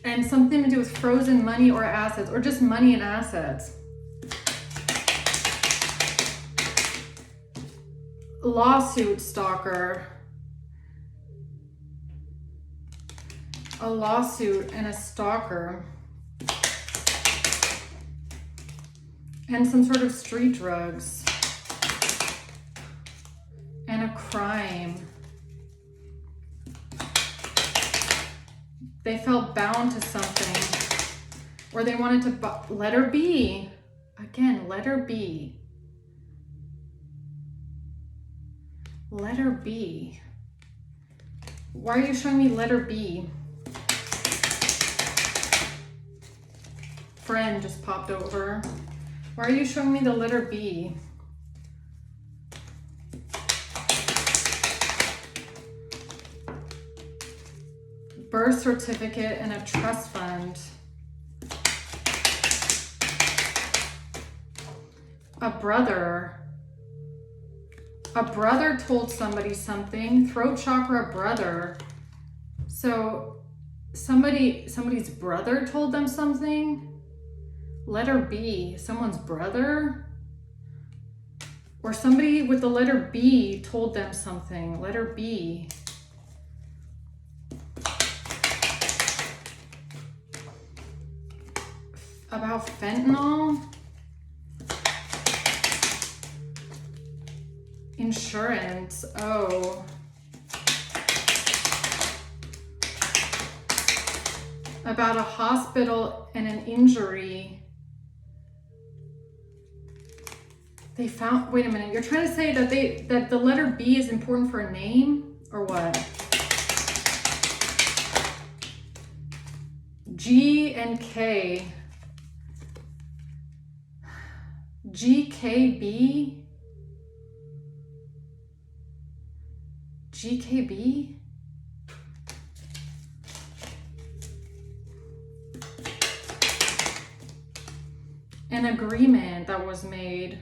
And something to do with frozen money or assets, or just money and assets. Lawsuit stalker. A lawsuit and a stalker. And some sort of street drugs. And a crime. They felt bound to something, or they wanted to letter B. Again, letter B. Letter B. Why are you showing me letter B? Friend just popped over. Why are you showing me the letter B? Birth certificate and a trust fund. A brother. A brother told somebody something. Throat chakra brother. So somebody's brother told them something. Letter B. Someone's brother. Or somebody with the letter B told them something. Letter B. About fentanyl. Insurance. Oh. About a hospital and an injury. They found, wait a minute, you're trying to say that the letter B is important for a name or what? G and K. GKB? GKB? An agreement that was made.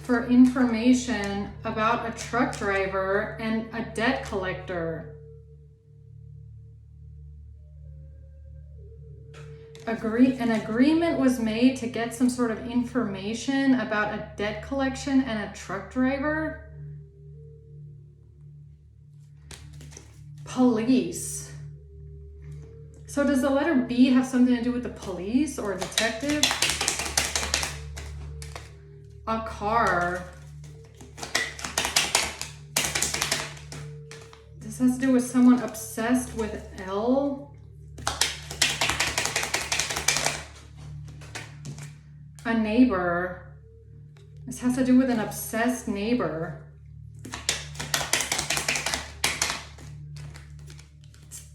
For information about a truck driver and a debt collector. An agreement was made to get some sort of information about a debt collection and a truck driver. Police. So does the letter B have something to do with the police or a detective? A car. This has to do with someone obsessed with L. A neighbor. This has to do with an obsessed neighbor.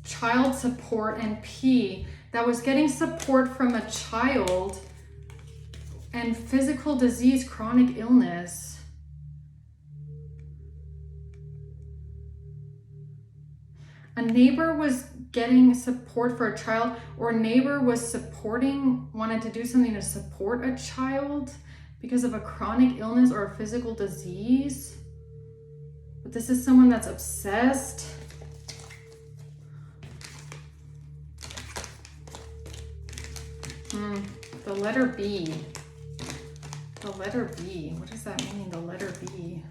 Child support and P. That was getting support from a child. And physical disease, chronic illness. A neighbor was getting support for a child, or a neighbor was wanted to do something to support a child because of a chronic illness or a physical disease. But this is someone that's obsessed. The letter B. The letter B. What does that mean, the letter B?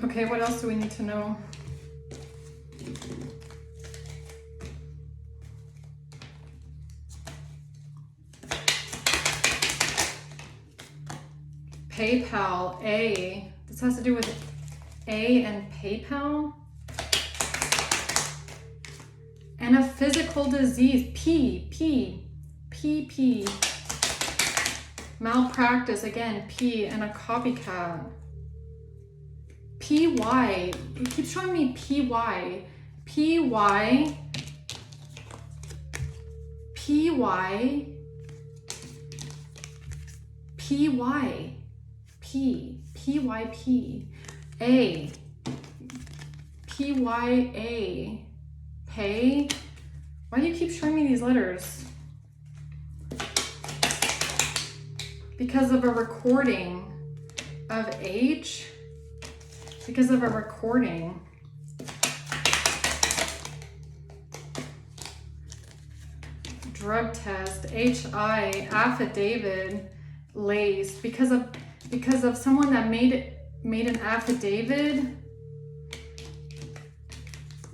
Okay, what else do we need to know? PayPal, A. This has to do with A and PayPal. And a physical disease, P. Malpractice, again, P, and a copycat. PY, it keeps showing me PY. PY. A. PYA. Pay. Why do you keep showing me these letters? Because of a recording of H. Because of a recording. Drug test, HI, affidavit, laced. Because of someone that made an affidavit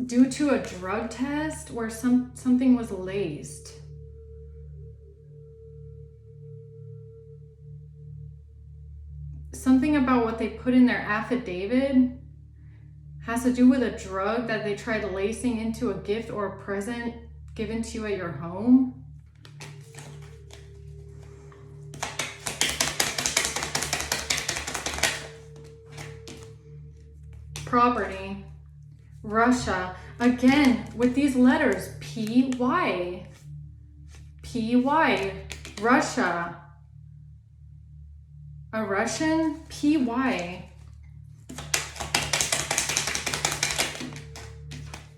due to a drug test where something was laced. Something about what they put in their affidavit has to do with a drug that they tried lacing into a gift or a present given to you at your home. Property. Russia. Again, with these letters, PY. Russia. A Russian, PY.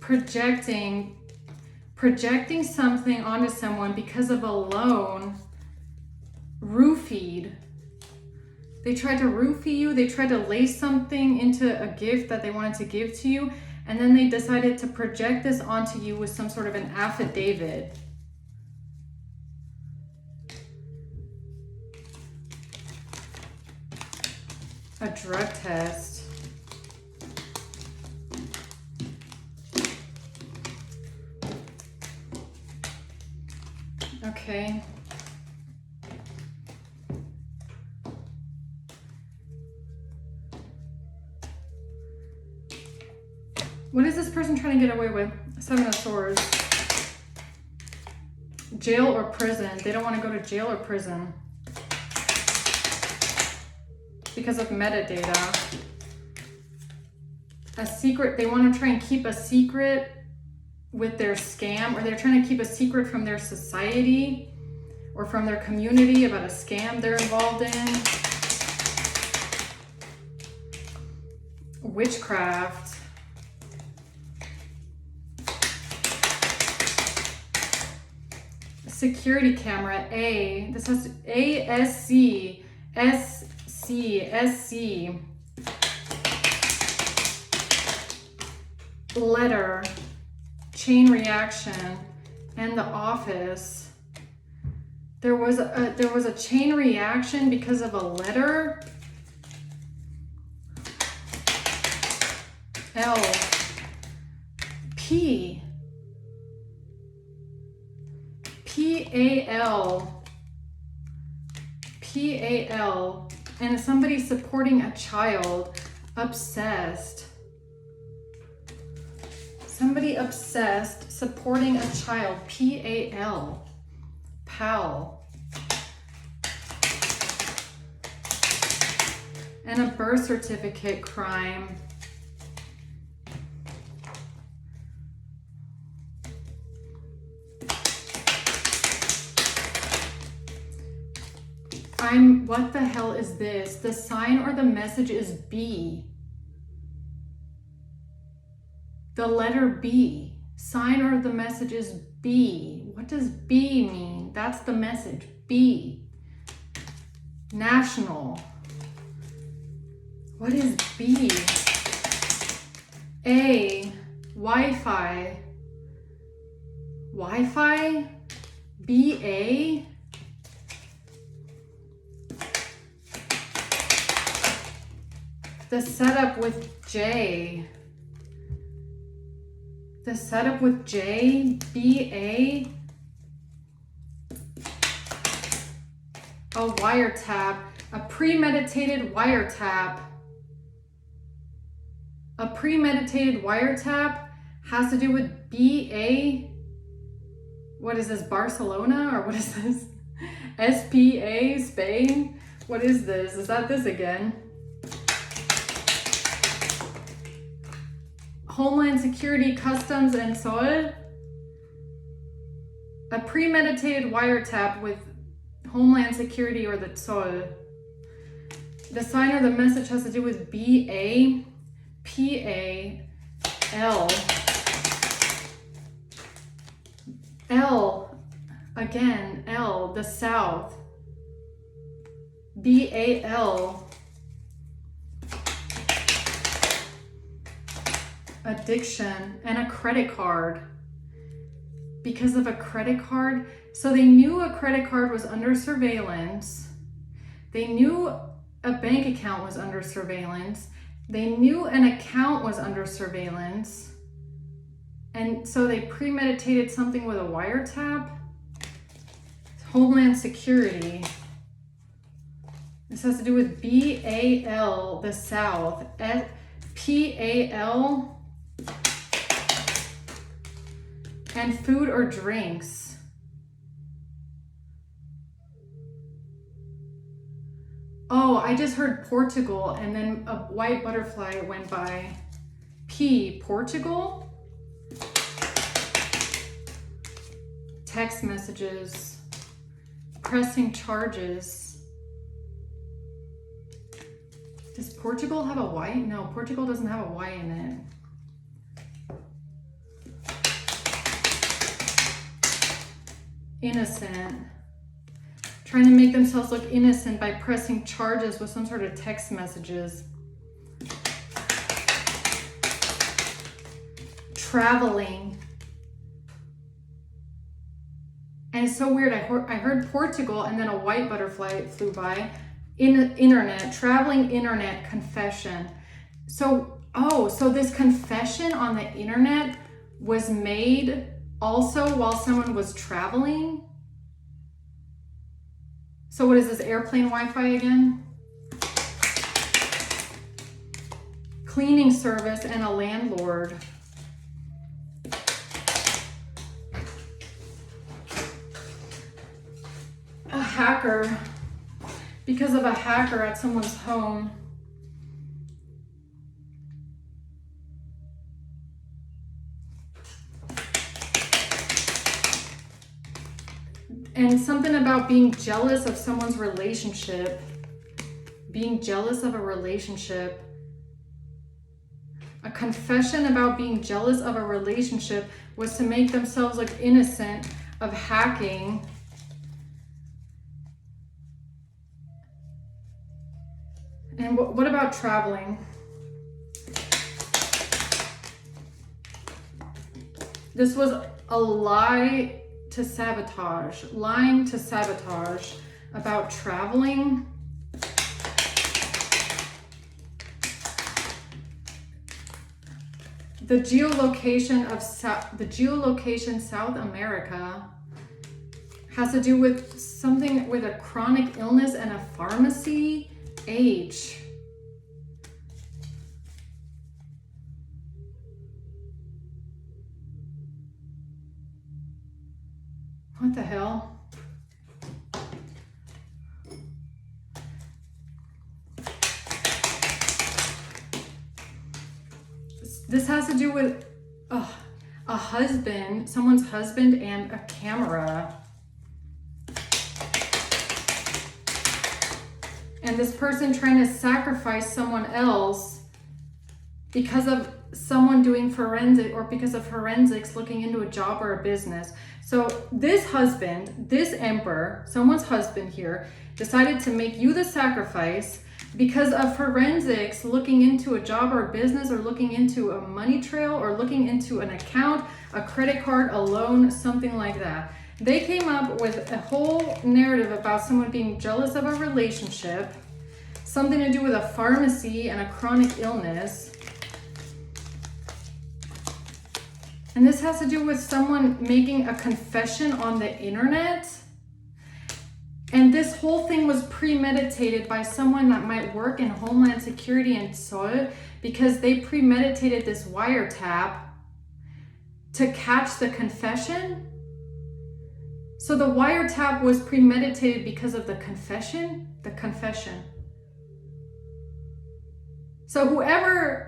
Projecting something onto someone because of a loan. Roofied. They tried to roofie you. They tried to lace something into a gift that they wanted to give to you. And then they decided to project this onto you with some sort of an affidavit. A drug test. Okay. What is this person trying to get away with? Seven of Swords. Jail or prison. They don't want to go to jail or prison because of metadata. A secret. They want to try and keep a secret with their scam, or they're trying to keep a secret from their society or from their community about a scam they're involved in. Witchcraft. Security camera, A. This has ASC. SC. C, SC, letter, chain reaction, and the office. There was a chain reaction because of a letter. L, P, P-A-L, P-A-L, and somebody supporting a child, obsessed. Somebody obsessed, supporting a child, P-A-L, pal. And a birth certificate crime. What the hell is this? The sign or the message is B. The letter B. Sign or the message is B. What does B mean? That's the message. B. National. What is B? A. Wi-Fi. Wi-Fi? B-A? The setup with J. The setup with J, B-A. A wiretap, a premeditated wiretap. A premeditated wiretap has to do with B-A. What is this, Barcelona, or what is this? S-P-A, Spain? What is this? Is that this again? Homeland Security, Customs, and SOA. A premeditated wiretap with Homeland Security or the SOA. The sign or the message has to do with B-A, P-A-L. L, again, L, the South. B-A-L. Addiction and a credit card. Because of a credit card. So they knew a credit card was under surveillance. They knew a bank account was under surveillance. They knew an account was under surveillance. And so they premeditated something with a wiretap. Homeland Security. This has to do with B-A-L, the South. P-A-L. And food or drinks. Oh, I just heard Portugal and then a white butterfly went by. P, Portugal. Text messages. Pressing charges. Does Portugal have a Y? No, Portugal doesn't have a Y in it. Innocent. Trying to make themselves look innocent by pressing charges with some sort of text messages. Traveling. And it's so weird. I heard Portugal and then a white butterfly flew by. Internet, traveling internet confession. So this confession on the internet was made also while someone was traveling. So what is this, airplane Wi-Fi again? Cleaning service and a landlord. A hacker. Because of a hacker at someone's home. And something about being jealous of someone's relationship. Being jealous of a relationship. A confession about being jealous of a relationship was to make themselves look innocent of hacking. And what about traveling? This was a lie to sabotage, lying to sabotage about traveling. The geolocation South America has to do with something with a chronic illness and a pharmacy. H. What the hell? This has to do with a husband, someone's husband, and a camera. And this person trying to sacrifice someone else because of someone doing forensic, or because of forensics looking into a job or a business. So this husband, this emperor, someone's husband here, decided to make you the sacrifice because of forensics looking into a job or a business, or looking into a money trail, or looking into an account, a credit card, a loan, something like that. They came up with a whole narrative about someone being jealous of a relationship, something to do with a pharmacy and a chronic illness. And this has to do with someone making a confession on the internet. And this whole thing was premeditated by someone that might work in Homeland Security and Seoul, because they premeditated this wiretap to catch the confession. So the wiretap was premeditated because of the confession. So whoever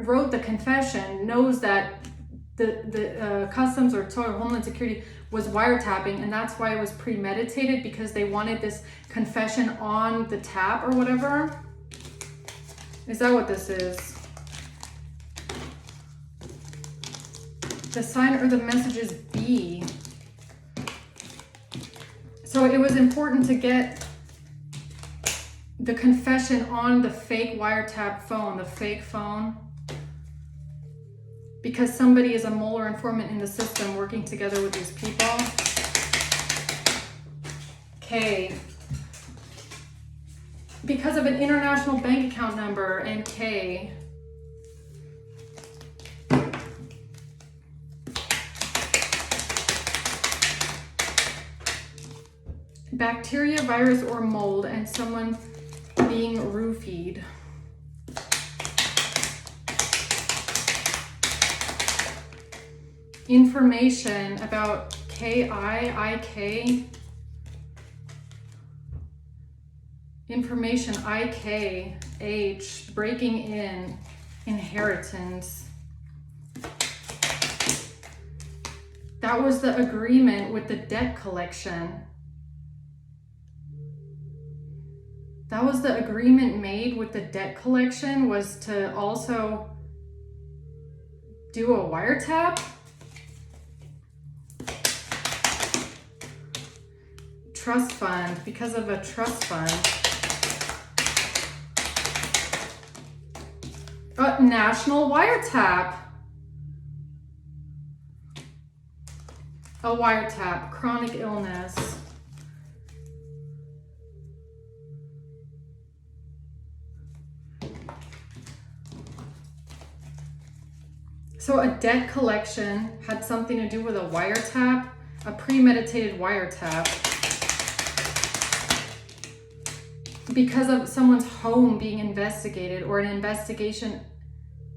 wrote the confession knows that the Customs or Seoul Homeland Security was wiretapping, and that's why it was premeditated, because they wanted this confession on the tap or whatever. Is that what this is? The sign or the message is B. So it was important to get the confession on the fake wiretap phone, the fake phone, because somebody is a mole or informant in the system working together with these people. K. Because of an international bank account number, and K. Bacteria, virus, or mold, and someone being roofied. Information about KIK. Information IKH. Breaking in. Inheritance. That was the agreement with the debt collection. That was the agreement made with the debt collection, was to also do a wiretap. Trust fund, because of a trust fund. A national wiretap. A wiretap, chronic illness. So a debt collection had something to do with a wiretap, a premeditated wiretap, because of someone's home being investigated, or an investigation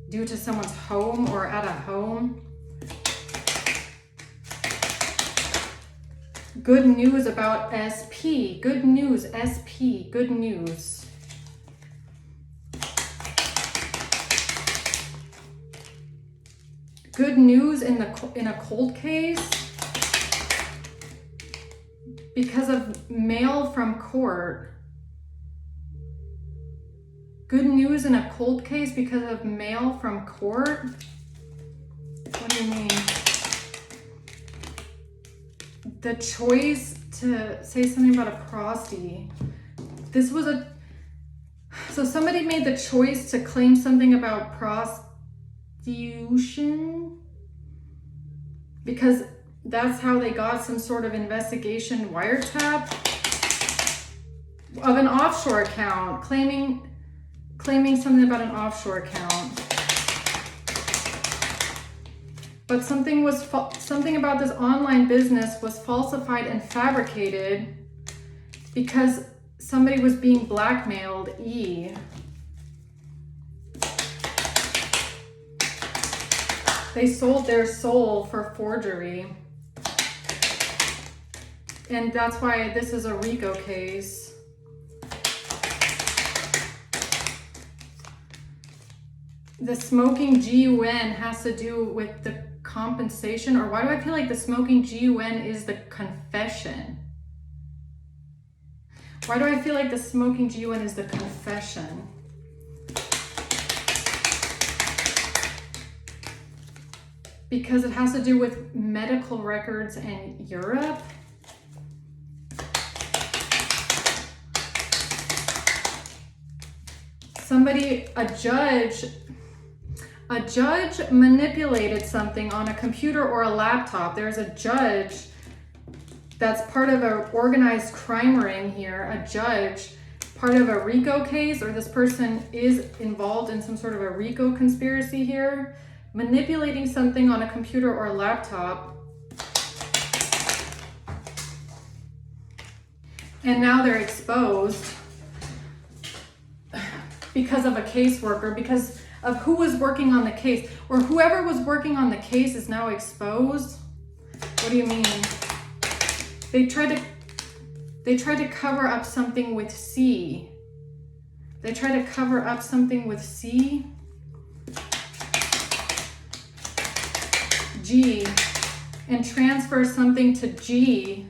due to someone's home or at a home. Good news about SP. Good news, SP. Good news. Good news in a cold case because of mail from court. Good news in a cold case because of mail from court? What do you mean? The choice to say something about a prosty. This was So somebody made the choice to claim something about prostitution because that's how they got some sort of investigation wiretap of an offshore account, claiming something about an offshore account. But something about this online business was falsified and fabricated because somebody was being blackmailed. They sold their soul for forgery. And that's why this is a R.I.C.O case. The smoking GUN has to do with the compensation, or why do I feel like the smoking GUN is the confession? Why do I feel like the smoking GUN is the confession? Because it has to do with medical records in Europe. A judge manipulated something on a computer or a laptop. There's a judge that's part of an organized crime ring here, a judge, part of a R.I.C.O case, or this person is involved in some sort of a R.I.C.O conspiracy here, manipulating something on a computer or a laptop. And now they're exposed because of a caseworker, because of who was working on the case, or whoever was working on the case is now exposed. What do you mean? They tried to cover up something with C. They tried to cover up something with C. G, and transfer something to G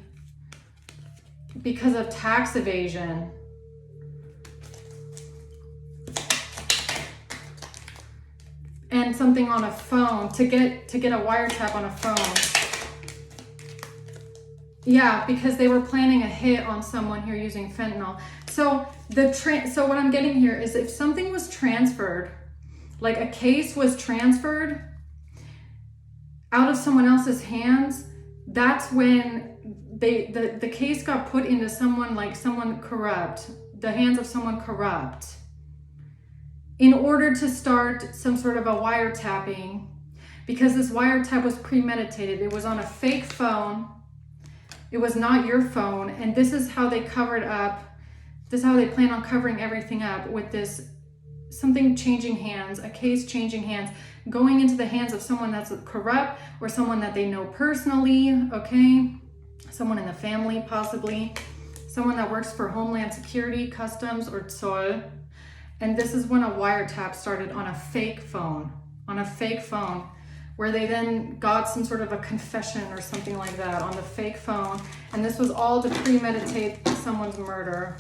because of tax evasion. And something on a phone to get a wiretap on a phone. Yeah, because they were planning a hit on someone here using fentanyl. So so what I'm getting here is if something was transferred, like a case was transferred out of someone else's hands, that's when the case got put into someone corrupt, the hands of someone corrupt, in order to start some sort of a wiretapping, because this wiretap was premeditated. It was on a fake phone. It was not your phone. And this is how they covered up, this is how they plan on covering everything up, with this something changing hands, a case changing hands, going into the hands of someone that's corrupt or someone that they know personally, okay? Someone in the family, possibly. Someone that works for Homeland Security, Customs, or Zoll. And this is when a wiretap started on a fake phone, where they then got some sort of a confession or something like that on the fake phone. And this was all to premeditate someone's murder.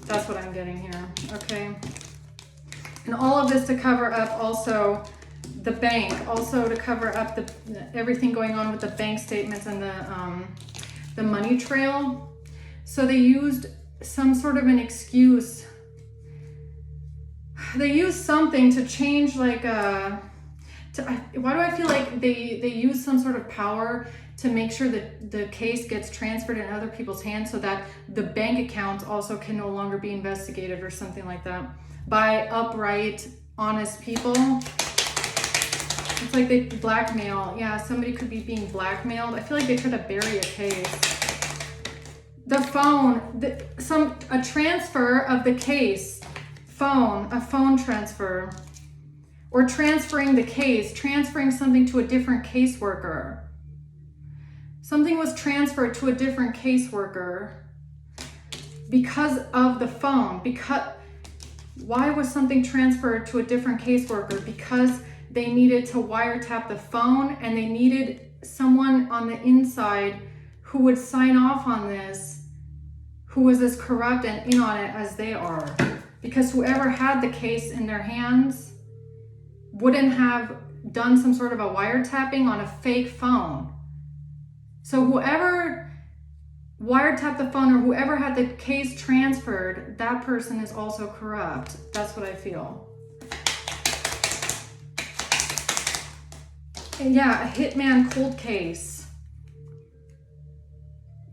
That's what I'm getting here, okay? And all of this to cover up also the bank, also to cover up everything going on with the bank statements and the money trail. So they used some sort of an excuse. They used something to change, like why do I feel like they use some sort of power to make sure that the case gets transferred in other people's hands so that the bank accounts also can no longer be investigated or something like that by upright, honest people. It's like they blackmail. Yeah, somebody could be being blackmailed. I feel like they try to bury a case. The phone, a transfer of the case, a phone transfer, or transferring the case, transferring something to a different caseworker. Something was transferred to a different caseworker because of the phone. Why was something transferred to a different caseworker? Because they needed to wiretap the phone, and they needed someone on the inside who would sign off on this, who was as corrupt and in on it as they are. Because whoever had the case in their hands wouldn't have done some sort of a wiretapping on a fake phone. So whoever wiretap the phone, or whoever had the case transferred, that person is also corrupt. That's what I feel. And yeah, a hitman cold case.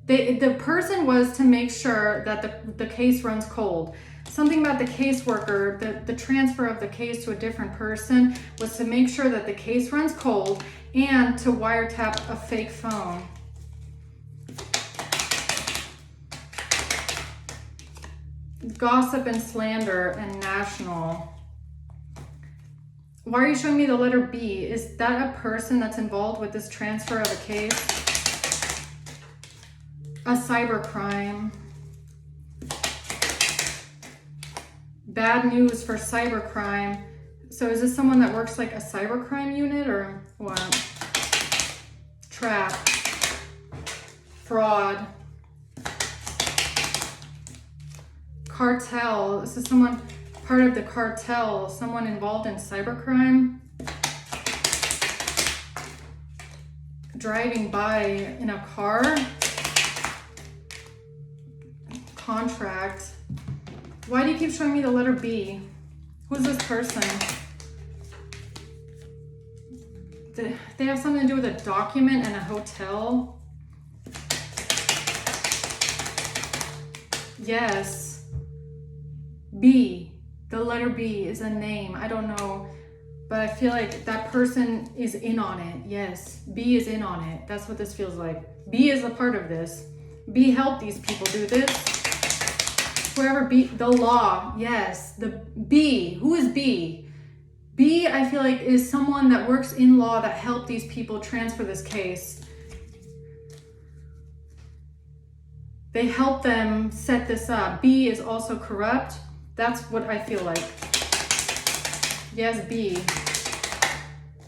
The person was to make sure that the case runs cold. Something about the caseworker, the transfer of the case to a different person was to make sure that the case runs cold and to wiretap a fake phone. Gossip and slander and national. Why are you showing me the letter B? Is that a person that's involved with this transfer of a case? A cybercrime. Bad news for cybercrime. So is this someone that works like a cybercrime unit or what? Trap. Fraud. Cartel. This is someone part of the cartel, someone involved in cybercrime. Driving by in a car. Contract. Why do you keep showing me the letter B? Who's this person? They have something to do with a document and a hotel. Yes. B. The letter B is a name. I don't know, but I feel like that person is in on it. Yes. B is in on it. That's what this feels like. B is a part of this. B helped these people do this. Whoever B, the law, yes, the B, who is B? B, I feel like, is someone that works in law that helped these people transfer this case. They helped them set this up. B is also corrupt. That's what I feel like. Yes, B.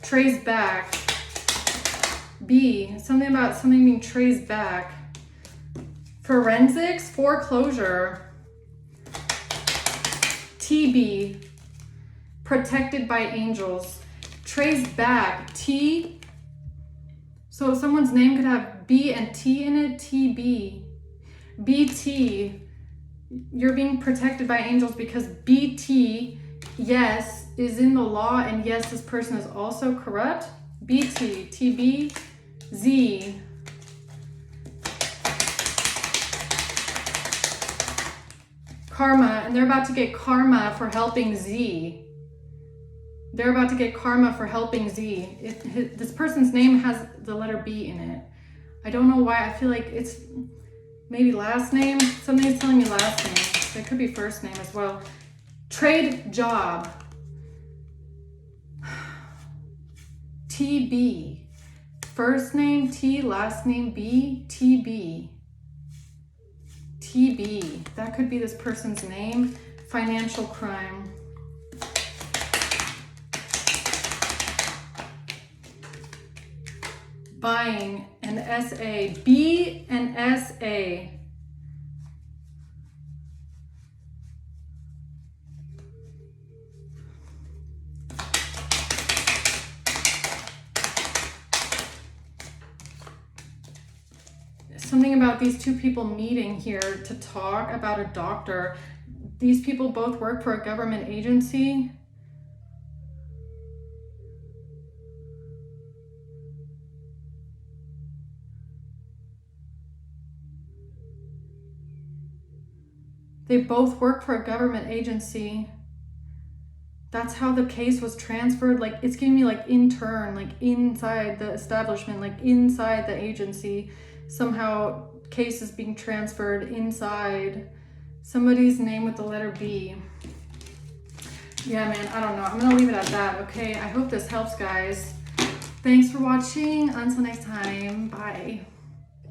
Trace back. B, something about something being traced back. Forensics, foreclosure. TB, protected by angels. Trace back, T. So someone's name could have B and T in it, TB. BT, you're being protected by angels because BT, yes, is in the law, and yes, this person is also corrupt. BT, TB, Z. Karma, and they're about to get karma for helping Z. They're about to get karma for helping Z. This person's name has the letter B in it. I don't know why. I feel like it's maybe last name. Something's telling me last name. It could be first name as well. Trade job. TB. First name T, last name B, TB. TB, that could be this person's name. Financial crime. Buying and SA. B and SA. Something about these two people meeting here to talk about a doctor. These people both work for a government agency. They both work for a government agency. That's how the case was transferred. Like, it's giving me like intern, like inside the establishment, like inside the agency. Somehow case is being transferred inside somebody's name with the letter B. Yeah, man, I don't know. I'm gonna leave it at that, okay? I hope this helps, guys. Thanks for watching. Until next time, bye.